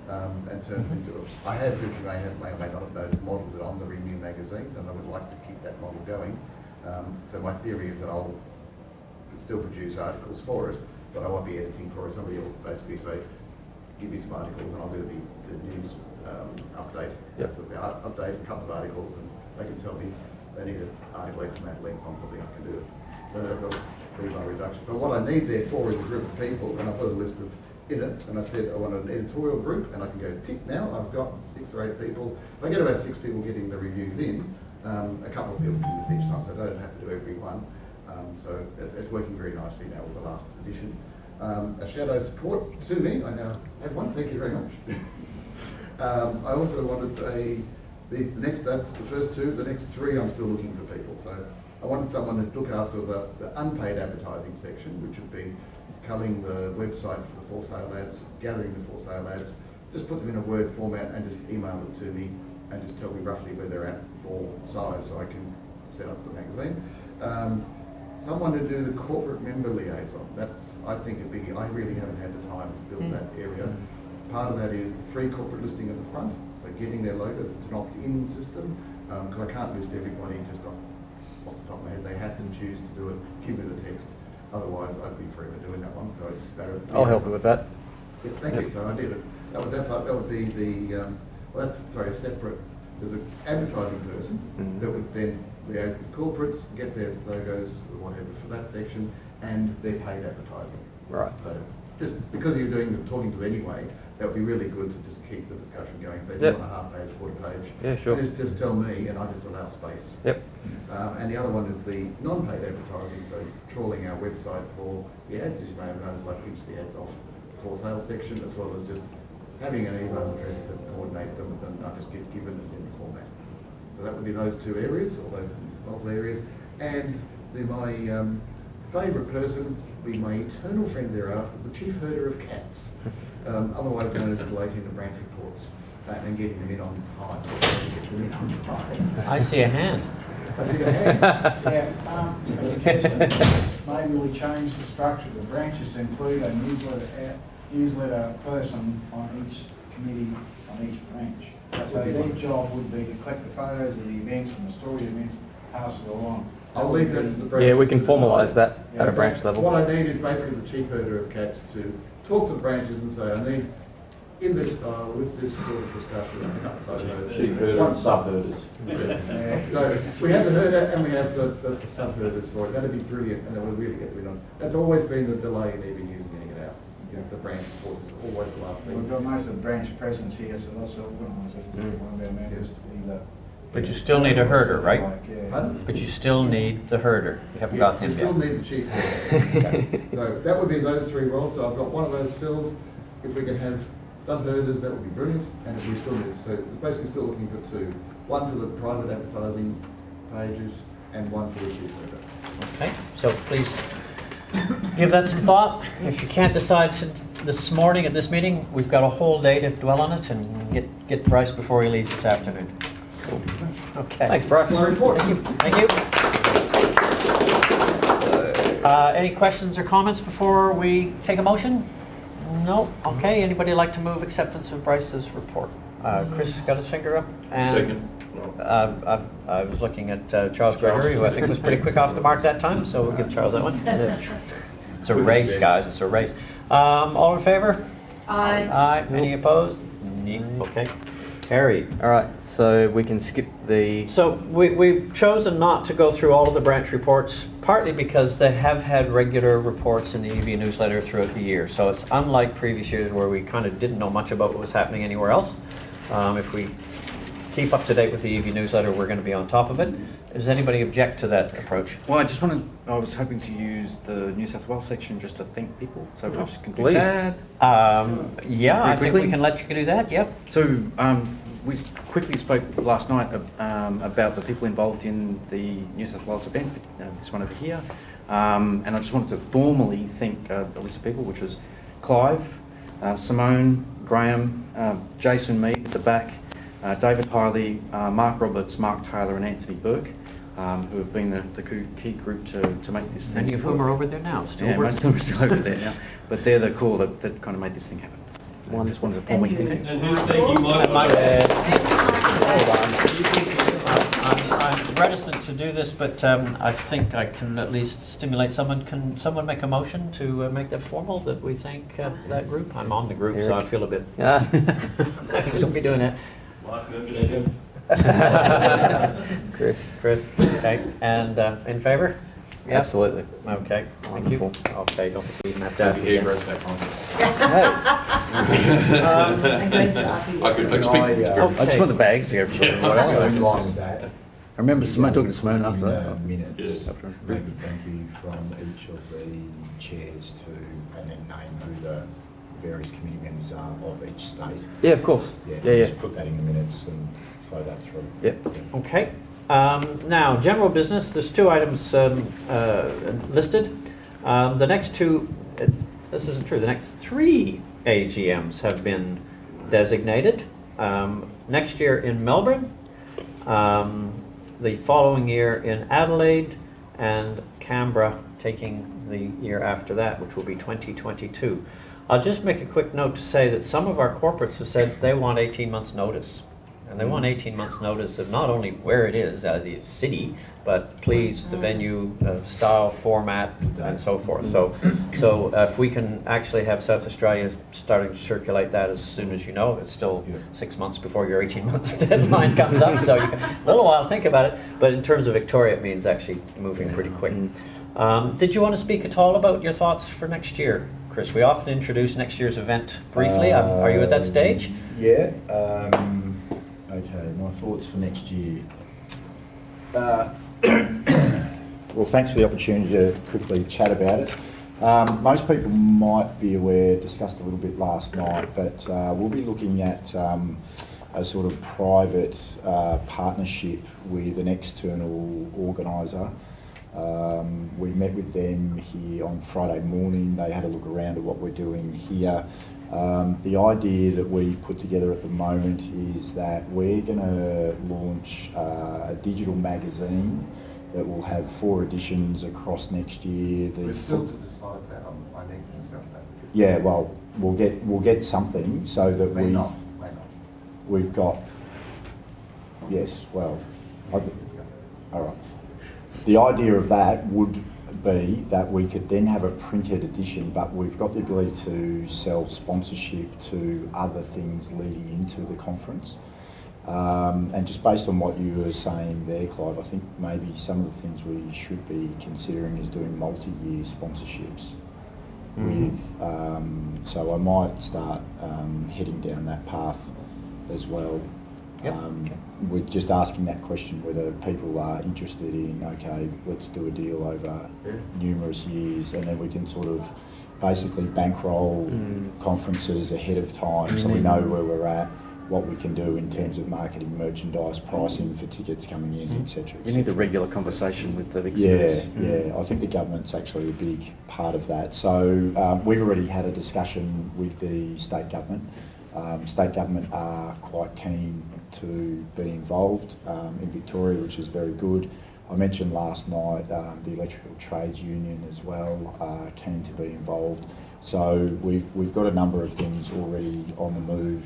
and turn it into I have, as you may or may not have noticed, modeled it on the Renew magazine, and I would like to keep that model going. So my theory is that I'll still produce articles for it, but I won't be editing for it. Somebody will basically say, give me some articles and I'll do the news update. Yep. So the update, a couple of articles, and they can tell me they need an article X amount of length on something, I can do it. That'll be my reduction. But what I need therefore is a group of people, and I put a list of in it, and I said I want an editorial group, and I can go tick now. I've got 6 or 8 people. If I get about 6 people getting the reviews in, a couple of people do this each time, so I don't have to do every one. So it's working very nicely now with the last edition. A shadow support to me, I now have one. Thank you very much. I also wanted that's the first 2. The next 3, I'm still looking for people. So I wanted someone to look after the unpaid advertising section, which would be culling the website for the for sale ads, gathering the for sale ads, just put them in a Word format and just email them to me and just tell me roughly where they're at for size so I can set up the magazine. Someone to do the corporate member liaison. That's, I think, a biggie. I really haven't had the time to build that area. Part of that is the free corporate listing at the front, so getting their logos. It's an opt-in system, because I can't list everybody just off the top of my head. They have to choose to do it, give me the text. Otherwise, I'd be forever doing that one. So it's better. I'll help you with that. Yeah, thank you. So I did it. That was that part. That would be the, a separate, there's an advertising person that would then liaise with corporates, get their logos or whatever for that section, and their paid advertising. Right. So just because you're talking to anyway, that would be really good to just keep the discussion going. So if you want a half-page, quarter-page, Yeah, sure. just tell me and I just allow space. Yep. And the other one is the non-paid advertising, so trawling our website for the ads, as you may have noticed, I pinch the ads off the for sale section, as well as just having an email address to coordinate them with, and I just get given it in the format. So that would be those 2 areas, although multiple areas. And my favourite person would be my eternal friend thereafter, the chief herder of cats, otherwise known as collating the branch reports and getting them in on time. Get them in on time. I see a hand. I see a hand. Yeah, a suggestion. Maybe we change the structure of the branches to include a newsletter person on each committee, on each branch. So their job would be to collect the photos of the events and the story events, pass it along. I'll leave that to the branches. Yeah, we can to decide. formalise that at a branch that's- level. What I need is basically the chief herder of cats to talk to the branches and say, I need, in this style, with this sort of discussion, a couple of photos. Chief herder and sub-herders. Yeah. So we have the herder and we have the sub-herders for it. That'd be brilliant, and that would really get rid of. That's always been the delay in even using getting it out. Is the branch reports is always the last thing. We've got most of the branch presidents here, so they'll self-organise it. One of our members to either. But you still need a herder, right? Pardon? But you still need the herder. You haven't got Yes, him you yet. still need the chief herder. So that would be those 3 roles. So I've got one of those filled. If we can have sub-herders, that would be brilliant. And if we still need, so we're basically still looking for 2. One for the private advertising pages and one for the chief herder. Okay, so please give that some thought. If you can't decide this morning at this meeting, we've got a whole day to dwell on it and get Bryce before he leaves this afternoon. Okay. Thanks, Bryce. My report. Thank you. Thank you. So, Any questions or comments before we take a motion? No? Okay, anybody like to move acceptance of Bryce's report? Chris got his finger up? And, Second. I was looking at Charles Gregory, who I think was pretty quick off the mark that time, so we'll give Charles that one. It's a race, guys, it's a race. All in favour? Aye. Aye. Any opposed? Okay. Carried. All right, so we can skip the... So we've chosen not to go through all of the branch reports, partly because they have had regular reports in the AEVA newsletter throughout the year. So it's unlike previous years where we kind of didn't know much about what was happening anywhere else. If we keep up to date with the AEVA newsletter, we're going to be on top of it. Does anybody object to that approach? Well, I was hoping to use the New South Wales section just to thank people. So if I just can do Please. that. Yeah, I think we quickly. can let you do that, yep. So we quickly spoke last night about the people involved in the New South Wales event, this one over here. And I just wanted to formally thank a list of people, which was Clive, Simone, Graham, Jason Mead at the back, David Hiley, Mark Roberts, Mark Taylor and Anthony Burke, who have been the key group to make this thing. Many of whom are over there now, still Yeah, most working. of them are still over there now. But they're the core that kind of made this thing happen. I just wanted to formally thank you. And who's thanking Mike? I'm reticent to do this, but I think I can at least stimulate someone. Can someone make a motion to make that formal, that we thank that group? I'm on the group, so I feel a bit... I shouldn't be doing that. Mike membership. Chris. Okay, and in favour? Yeah? Absolutely. Okay, thank you. Wonderful. Okay, don't forget that desk Yeah, again. wrote that on. I I could speak from experience. I just want the bags to go. that. I remember Simone talking to Simone after that. Minutes, Yeah. maybe thank you from each of the chairs to, and then name who the various committee members are of each state. Yeah, of course. Just put that in the minutes and flow that through. Yep. Okay. Now, general business, there's two items listed. The next two, this isn't true, the next three AGMs have been designated. Next year in Melbourne, the following year in Adelaide, and Canberra taking the year after that, which will be 2022. I'll just make a quick note to say that some of our corporates have said they want 18 months notice. And they want 18 months notice of not only where it is as a city, but please the venue, style, format, and so forth. So if we can actually have South Australia starting to circulate that as soon as you know, it's still 6 months before your 18 months deadline comes up, so you can a little while to think about it. But in terms of Victoria, it means actually moving pretty quick. Did you want to speak at all about your thoughts for next year, Chris? We often introduce next year's event briefly. Are you at that stage? Yeah. Okay, my thoughts for next year. Well, thanks for the opportunity to quickly chat about it. Most people might be aware, discussed a little bit last night, but we'll be looking at a sort of private partnership with an external organiser. We met with them here on Friday morning. They had a look around at what we're doing here. The idea that we've put together at the moment is that we're going to launch a digital magazine that will have 4 editions across next year. We're still to decide that. I need to discuss that. Yeah, well, we'll get something so that May not. we've got. Yes, well, all right. The idea of that would be that we could then have a printed edition, but we've got the ability to sell sponsorship to other things leading into the conference. And just based on what you were saying there, Clive, I think maybe some of the things we should be considering is doing multi-year sponsorships. So I might start heading down that path as well. Yep. We're just asking that question whether people are interested in, okay, let's do a deal over numerous years, and then we can sort of basically bankroll conferences ahead of time, so we know where we're at, what we can do in terms of marketing, merchandise, pricing for tickets coming in, etc. We need the regular conversation with the exhibitors. Yeah, I think the government's actually a big part of that. So we've already had a discussion with the state government. State government are quite keen to be involved in Victoria, which is very good. I mentioned last night the Electrical Trades Union as well, keen to be involved. So we've got a number of things already on the move,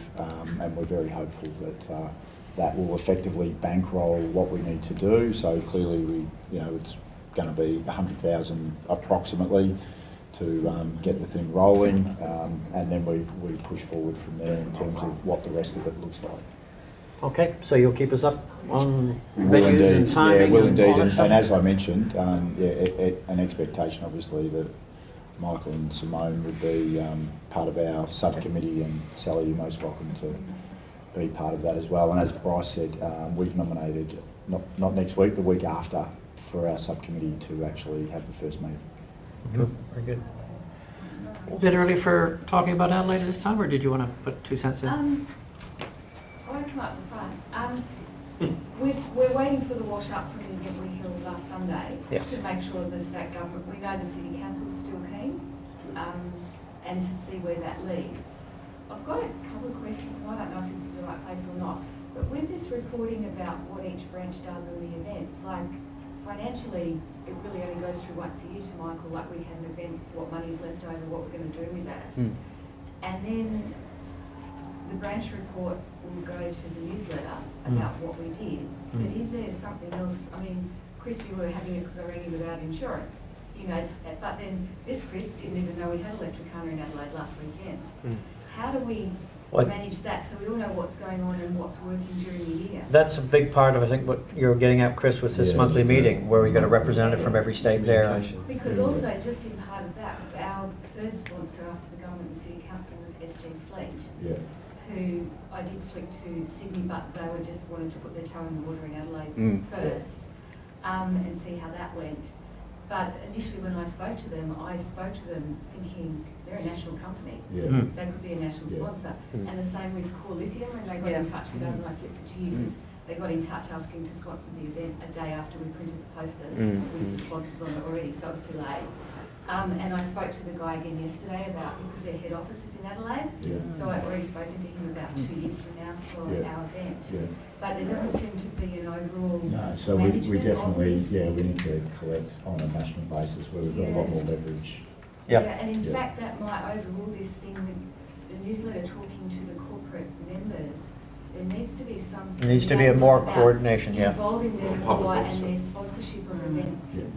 and we're very hopeful that that will effectively bankroll what we need to do. So clearly, it's going to be 100,000 approximately to get the thing rolling, and then we push forward from there in terms of what the rest of it looks like. Okay, so you'll keep us up on Will venues indeed, and timing will and all indeed, that stuff? and as I mentioned, an expectation obviously that Michael and Simone would be part of our subcommittee, and Sally, you're most welcome to be part of that as well. And as Bryce said, we've nominated, not next week, the week after, for our subcommittee to actually have the first meeting. Good, very good. A bit early for talking about Adelaide this time, or did you want to put 2 cents in? I won't come up the front. We're waiting for the wash up from the event we held last Sunday to make sure the state government, we know the City Council's still keen, and to see where that leads. I've got a couple of questions, and I don't know if this is the right place or not, but with this reporting about what each branch does in the events, like financially, it really only goes through once a year to Michael, like we had an event, what money's left over, what we're going to do with that. And then the branch report will go to the newsletter about what we did. But is there something else? I mean, Chris, you were having it because I rang you without insurance. But then this Chris didn't even know we had Electricana in Adelaide last weekend. How do we manage that so we all know what's going on and what's working during the year? That's a big part of, I think, what you're getting at, Chris, with this monthly meeting, where we got a representative from every state there. Because also, just in part of that, our third sponsor after the government and City Council was SG Fleet, who I did flick to Sydney, but they were just wanted to put their toe in the water in Adelaide first, and see how that went. But initially when I spoke to them thinking they're a national company. They could be a national sponsor. And the same with Core Lithium, when they got in touch with us, and I flipped to you, they got in touch asking to sponsor the event a day after we printed the posters with the sponsors on it already, so it was too late. And I spoke to the guy again yesterday about, because their head office is in Adelaide, so I've already spoken to him about 2 years from now for our event. But there doesn't seem to be an overall So we definitely, of this. we need to collect on a national basis where we've got a lot more leverage. And in fact, that might overrule this thing with the newsletter talking to the corporate members. There needs to be some sort There needs of to be a more about coordination, involving them more and their sponsorship of events,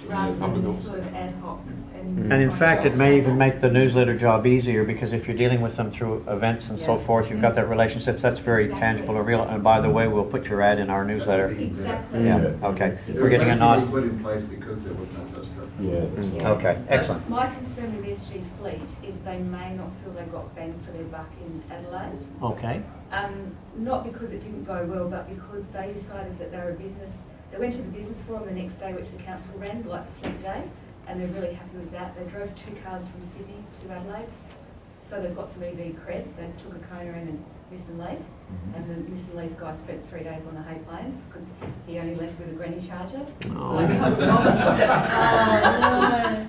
rather than this sort of ad hoc. And in fact, it may even make the newsletter job easier, because if you're dealing with them through events and so forth, you've got that relationship, that's very tangible or real. And by the way, we'll put your ad in our newsletter. Exactly. Yeah, okay. We're getting a nod. put in place because there was no such structure. Okay, excellent. My concern with SG Fleet is they may not feel they got bang for their buck in Adelaide. Okay. Not because it didn't go well, but because they decided that they were a business. They went to the business forum the next day, which the council ran, like the Fleet Day, and they're really happy with that. They drove 2 cars from Sydney to Adelaide, so they've got some EV cred. They took a Kona in and Miss and Leaf, and the Miss and Leaf guy spent 3 days on the hay plains because he only left with a granny charger.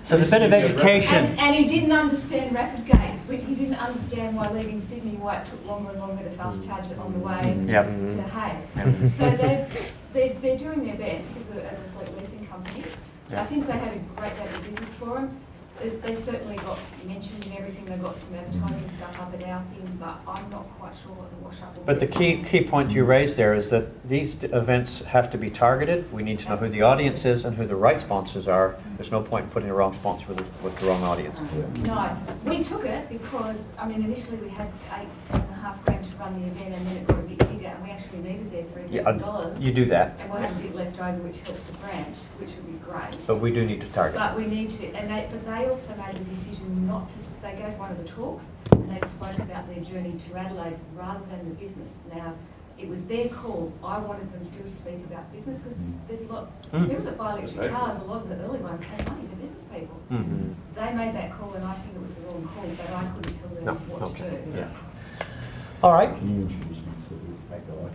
So the bit of education. And he didn't understand rapid gate, which he didn't understand why leaving Sydney, why it took longer and longer to fast charge it on the way to Hay. So they're doing their best as a fleet leasing company. I think they had a great day at the business forum. They certainly got mentioned in everything. They got some advertising stuff up at our thing, but I'm not quite sure what the wash up will be. But the key point you raised there is that these events have to be targeted. We need to know who the audience is and who the right sponsors are. There's no point in putting the wrong sponsor with the wrong audience. No, we took it because, I mean, initially we had $8.5 to run the event, and then it got a bit bigger, and we actually needed their $3,000. You do that. And we'll have a bit left over, which helps the branch, which would be great. But we do need to target. But we need to, but they also made the decision not to. They gave one of the talks, and they spoke about their journey to Adelaide rather than the business. Now, it was their call. I wanted them still to speak about business because there's a lot. People that buy electric cars, a lot of the early ones pay money to business people. They made that call, and I think it was the wrong call, but I couldn't tell them what to do. Yeah. All right. Can you introduce me to that guy?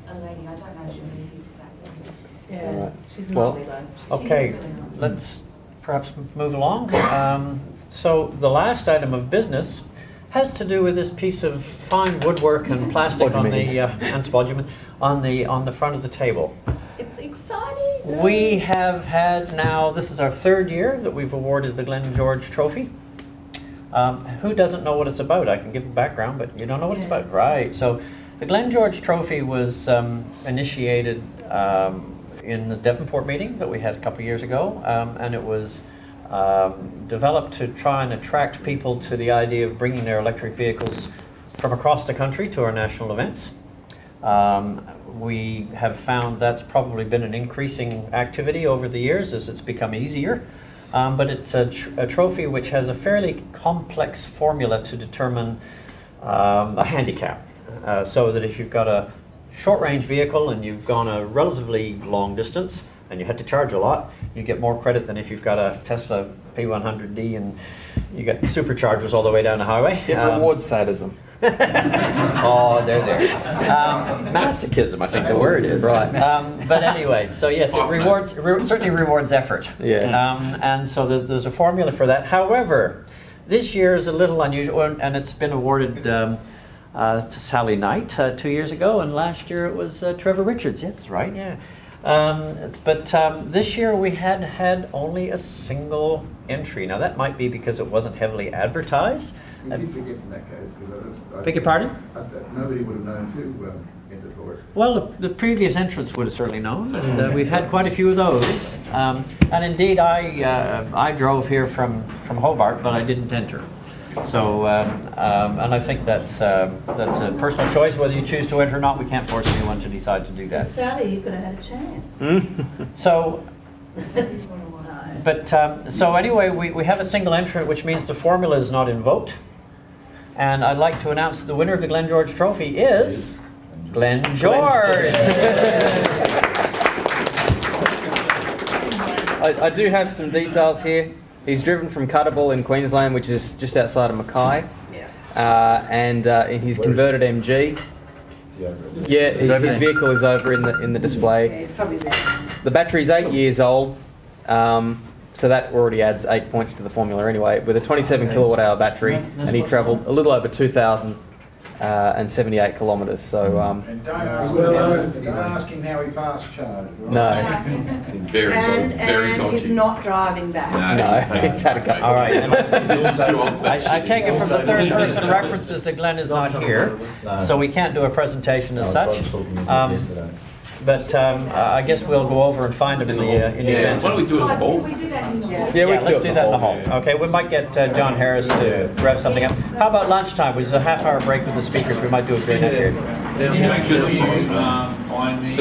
A lady, I don't know if she'll be here today. Yeah, she's lovely though. Okay, let's perhaps move along. So the last item of business has to do with this piece of fine woodwork and plastic on the and spodumene on the front of the table. It's exciting. We have had now, this is our third year that we've awarded the Glen George Trophy. Who doesn't know what it's about? I can give a background, but you don't know what it's about. Right. So the Glen George Trophy was initiated in the Devonport meeting that we had a couple of years ago, and it was developed to try and attract people to the idea of bringing their electric vehicles from across the country to our national events. We have found that's probably been an increasing activity over the years as it's become easier. But it's a trophy which has a fairly complex formula to determine a handicap. So that if you've got a short-range vehicle and you've gone a relatively long distance and you had to charge a lot, you get more credit than if you've got a Tesla P100D and you get superchargers all the way down the highway. It rewards sadism. Oh, they're there. Masochism, I think the word is. Right. But anyway, so yes, it certainly rewards effort. Yeah. And so there's a formula for that. However, this year is a little unusual, and it's been awarded to Sally Knight 2 years ago, and last year it was Trevor Richards. Yes, that's right, yeah. But this year we had only a single entry. Now that might be because it wasn't heavily advertised. We did forget in that case, because Beg your pardon? Nobody would have known to enter for it. Well, the previous entrants would have certainly known, and we've had quite a few of those. And indeed, I drove here from Hobart, but I didn't enter. So, and I think that's a personal choice whether you choose to enter or not. We can't force anyone to decide to do that. So Sally, you could have had a chance. So, but so anyway, we have a single entrant, which means the formula is not invoked. And I'd like to announce the winner of the Glen George Trophy is Glen George. I do have some details here. He's driven from Cuttable in Queensland, which is just outside of Mackay. And in his converted MG. Yeah, his vehicle is over in the display. Yeah, it's probably there. The battery's 8 years old, so that already adds 8 points to the formula anyway. With a 27 kilowatt hour battery, and he travelled a little over 2,078 kilometres. So And don't ask him how he fast charged. Right? no, Very And he's not driving back. no, he's had a go. All right. too old. I take it from the third person references that Glenn is not here, so we can't do a presentation as such. But I guess we'll go over and find him in the event. Why don't we do it in the hall? Can we do that in the hall? Yeah, we can let's do do it that in the hall. Okay, we might get John Harris to rev something up. How about lunchtime? There's a half-hour break with the speakers. We might do it during that period. Find me.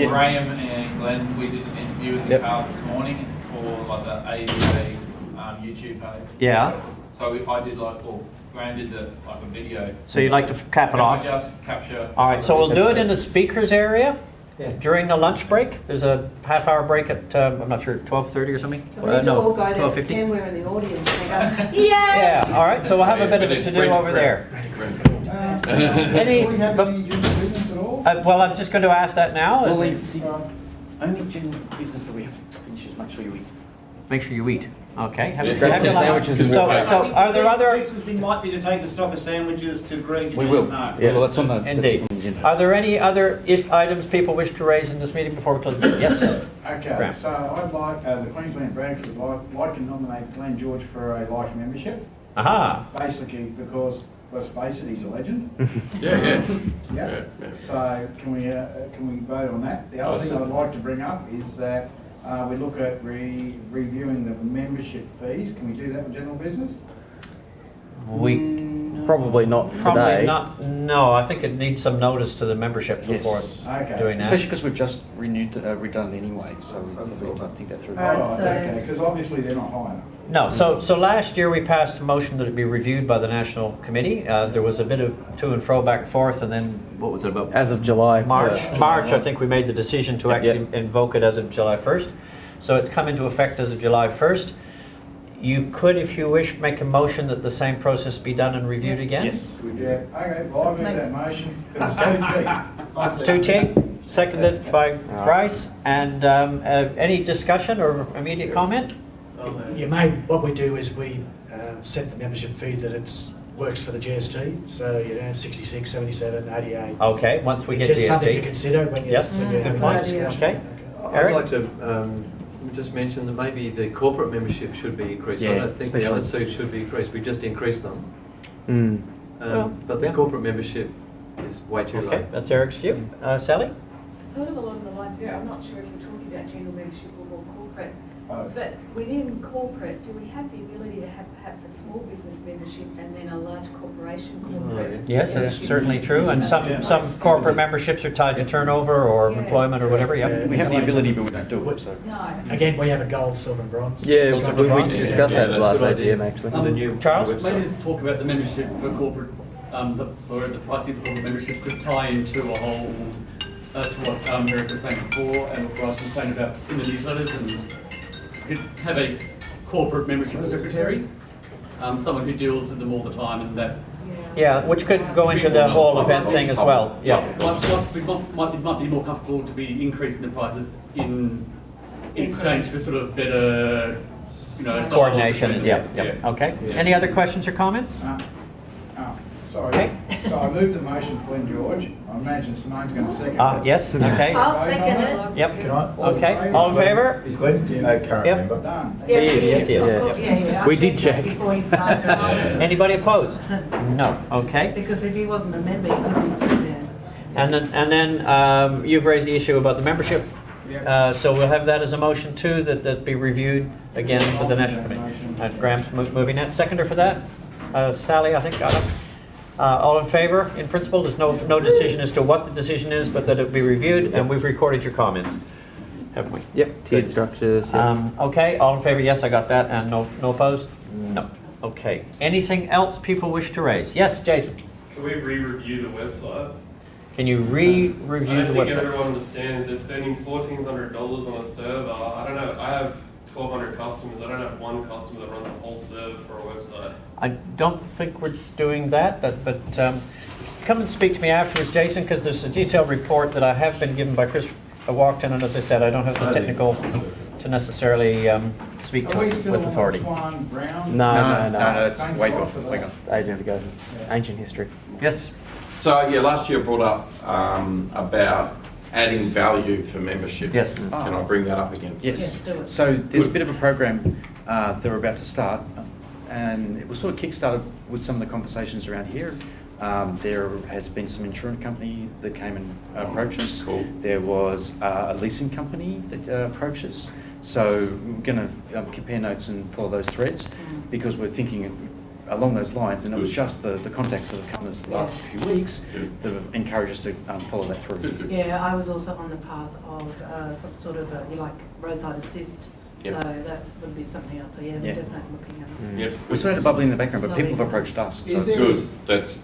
Graham and Glenn, we did an interview with the car this morning for like the AEVA YouTube page. Yeah. So I did Graham did a video. So you'd like to cap it Can off? I just capture? All right, so we'll do it in the speakers area during the lunch break. There's a half-hour break at, I'm not sure, 12:30 or something? So we need to all go there at 10, we're in the audience, and they go, yay! Yeah, all right, so we'll have a bit of a to-do over there. Any, well, I'm just going to ask that now. Well, the only general business that we have to finish is make sure you eat. Make sure you eat. Okay. Have Grab some sandwiches and so walk are there other... Decency might be to take the stock of sandwiches to Greg. We will. No. Yeah, well, that's on the Indeed. agenda. Are there any other items people wish to raise in this meeting before we close? Yes, sir. Okay, Graham. so I'd like, the Queensland branch would like to nominate Glen George for a life membership. Aha. Basically because, let's face it, he's a legend. Yeah. So can we vote on that? The other thing I'd like to bring up is that we look at reviewing the membership fees. Can we do that in general business? Probably not Probably today. not. No, I think it needs some notice to the membership before Okay. doing that. Especially because we've just redone anyway, so we need to think that through. Okay, because obviously they're not high enough. No, so last year we passed a motion that it be reviewed by the National Committee. There was a bit of to and fro, back and forth, and then, what was it about? As of July March, 1st. I think we made the decision to actually invoke it as of July 1st. So it's come into effect as of July 1st. You could, if you wish, make a motion that the same process be done and reviewed again? Yes. Yeah, okay, well, I'll make that motion, because it's too cheap. Stu Cheek, seconded by Bryce. And any discussion or immediate comment? What we do is we set the membership fee that it's works for the GST, so you know, 66, 77, 88. Okay, once we get Just something to GST. consider when you're, Yes, when you're good having point. a discussion. Okay. I'd Eric? like to just mention that maybe the corporate membership should be increased. I Yeah, don't think the other two should be increased. We just increased them. But the yeah. corporate membership is way too low. Okay, that's Eric's view. Sally? Sort of along the lines of, I'm not sure if you're talking about general membership or more corporate, Oh. but within corporate, do we have the ability to have perhaps a small business membership and then a large corporation corporate? Yes, that's membership? certainly true, and some corporate memberships are tied to turnover or Yeah. employment or whatever, yep. We have the ability, but we don't do it, so. No. Again, we have a gold, silver and bronze. Yeah, Structure. we discussed that at the last Good idea. AGM actually. The new Charles? website. Maybe let's talk about the membership for corporate, the pricing for corporate membership could tie into a whole, to what Eric was saying before and what Bryce was saying about in the newsletters, and could have a corporate membership secretary, someone who deals with them all the time, and that. Yeah, which could go into the whole event thing as well, yeah. Might be more comfortable to be increasing the prices in exchange for sort of better, you know, Coordination, dialogue yeah, between yeah, okay. Any other questions or comments? Sorry. Okay. So I moved the motion, Glenn George. I imagine Simone's going to second it. Yes, okay. I'll second it. Yep, Can I? okay, all in favor? Is Glenn a current Yep. member? Done. Yes, Yes, yes, yes. yeah. We did check. Before he started. Anybody opposed? No, okay. Because if he wasn't a member, he couldn't, yeah. And then you've raised the issue about the membership. Yep. So we'll have that as a motion too, that be reviewed again for the National Committee. Graham's moving that. Seconder for that? Sally, I think, got it. All in favor? In principle, there's no decision as to what the decision is, but that it be reviewed, and we've recorded your comments, haven't we? Yep, tiered structures. Yeah. Okay, all in favor? Yes, I got that. And no opposed? No. Okay. Anything else people wish to raise? Yes, Jason? Can we re-review the website? Can you review I the don't think website? everyone understands they're spending $1,400 on a server. I don't know, I have 1,200 customers. I don't have one customer that runs a whole server for a website. I don't think we're doing that, but come and speak to me afterwards, Jason, because there's a detailed report that I have been given by Chris Walkton, and as I said, I don't have the technical to necessarily speak to Are we it still with authority. on Swan Brown? No, that's Same way spot gone, for way that? gone. Ages ago. Ancient history. Yes? So, yeah, last year I brought up about adding value for membership. Yes. Can I bring that up again? Yes, Yes. do it. So there's a bit of a program that we're about to start, and it was sort of kick-started with some of the conversations around here. There has been some insurance company that came and approached us. Cool. There was a leasing company that approached us. So we're going to compare notes and follow those threads, because we're thinking along those lines, and it was Good. just the contacts that have come this last few weeks that have encouraged us to follow that through. Yeah, I was also on the path of some sort of, like, roadside assist. Yep. So that would be something else. So yeah, we're Yeah. definitely looking at it. Yep. We still had it bubbling in the background, but people have approached us. So Is there- Good.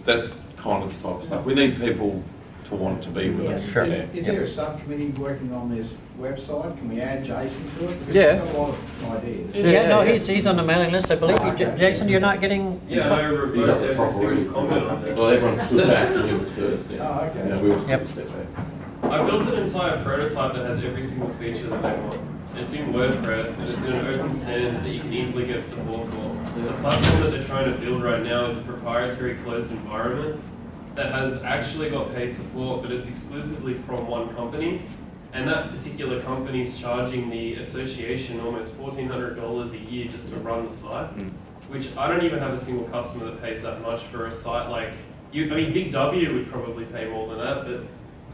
That's kind of the type of stuff. We need people to want to be with us. Sure. Yeah. Is there a subcommittee working on this website? Can we add Jason to it? Because Yeah. we've got a lot of ideas. Yeah, no, he's on the mailing list, I believe. Oh, okay. Jason, you're not getting... Yeah, I You got revoked the every proper single reading. comment on there. Well, everyone stood back and you was first. Yeah. Oh, okay. Yeah, we were Yep. step back. I built an entire prototype that has every single feature that they want. It's in WordPress and it's in an open standard that you can easily get support for. The platform that they're trying to build right now is a proprietary closed environment that has actually got paid support, but it's exclusively from one company. And that particular company is charging the association almost $1,400 a year just to run the site, which I don't even have a single customer that pays that much for a site like you. I mean, Big W would probably pay more than that, but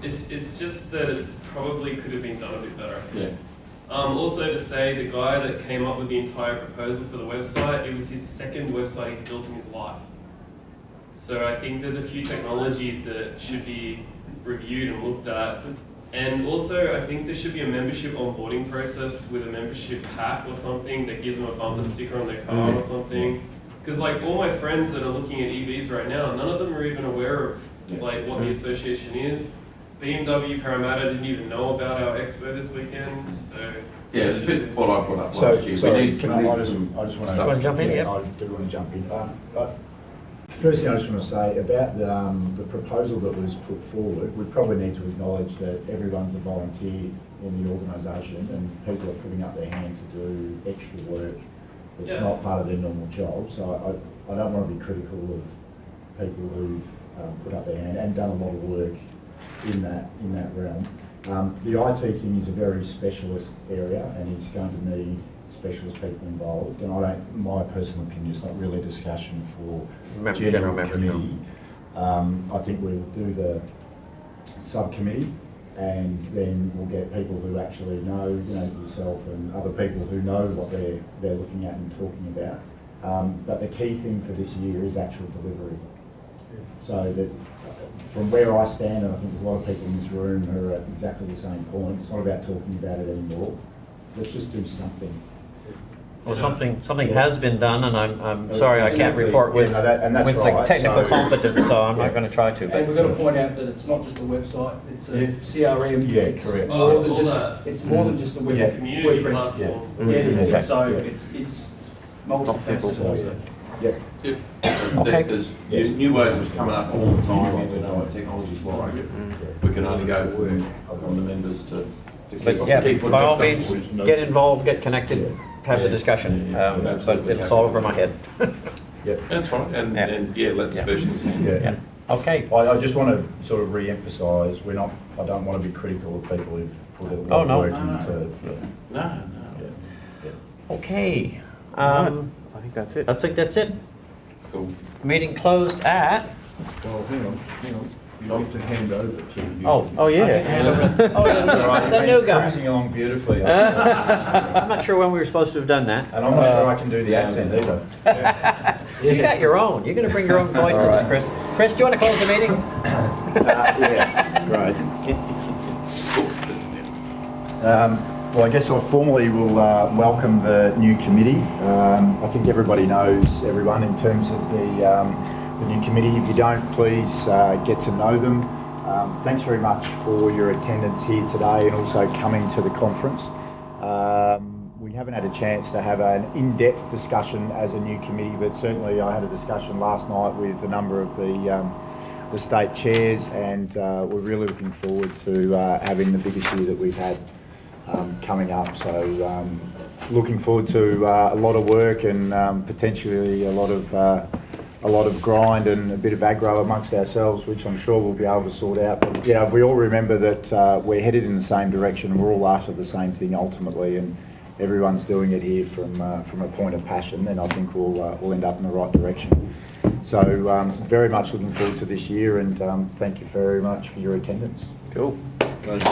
it's just that it's probably could have been done a bit better. Yeah. Also to say, the guy that came up with the entire proposal for the website, it was his second website he's built in his life. So I think there's a few technologies that should be reviewed and looked at. And also, I think there should be a membership onboarding process with a membership pack or something that gives them a bumper sticker on their car or something. Because like all my friends that are looking at EVs right now, none of them are even aware of like what the association is. BMW Parramatta didn't even know about our expo this weekend, so... Yeah, it's a bit what I brought up So, last year. sorry, We need I just some want to stuff. jump in? Yeah, Yep. I do want to jump in. First thing I just want to say about the proposal that was put forward, we probably need to acknowledge that everyone's a volunteer in the organisation and people are putting up their hand to do extra work that's not part of their normal job. So I don't want to be critical of people who've put up their hand and done a lot of work in that realm. The IT thing is a very specialist area and is going to need specialist people involved. And my personal opinion, it's not really a discussion for general committee. I think we'll do the subcommittee, and then we'll get people who actually know, yourself and other people who know what they're looking at and talking about. But the key thing for this year is actual delivery. So that from where I stand, and I think there's a lot of people in this room who are at exactly the same point, it's not about talking about it anymore. Let's just do something. Well, something has been done, and I'm sorry I can't report with that's the right. technical competence, so I'm not going to try to. And we've got to point out that it's not just a website; it's a CRM. Yeah, it's correct. More than just, it's more than just a web, community WordPress. platform. Yeah, it is. Okay. So it's multifaceted. Yep. There's new ways of coming up all the time. We know what technology's like. We can only go work on the members to But yeah, keep by all means, get involved, get connected, have the discussion. But it's all over my head. Yeah, that's fine. And let the specialists in. Yeah. Okay. I just want to sort of re-emphasise, I don't want to be critical of people who've put a lot of work into. No. Okay. I think that's it. I think that's it. Cool. Meeting closed at. Well, hang on. You need to hand over to you. Oh yeah. Hand over. The new guy. Cruising along beautifully. I'm not sure when we were supposed to have done that. And I'm not sure I can do the accent either. You got your own. You're going to bring your own voice to this, Chris. Chris, do you want to close the meeting? Yeah, great. Well, I guess I formally will welcome the new committee. I think everybody knows everyone in terms of the new committee. If you don't, please get to know them. Thanks very much for your attendance here today and also coming to the conference. We haven't had a chance to have an in-depth discussion as a new committee, but certainly I had a discussion last night with a number of the state chairs, and we're really looking forward to having the biggest year that we've had coming up. So looking forward to a lot of work and potentially a lot of grind and a bit of aggro amongst ourselves, which I'm sure we'll be able to sort out. But yeah, we all remember that we're headed in the same direction. We're all after the same thing ultimately, and everyone's doing it here from a point of passion. And I think we'll end up in the right direction. So very much looking forward to this year, and thank you very much for your attendance. Cool. Pleasure.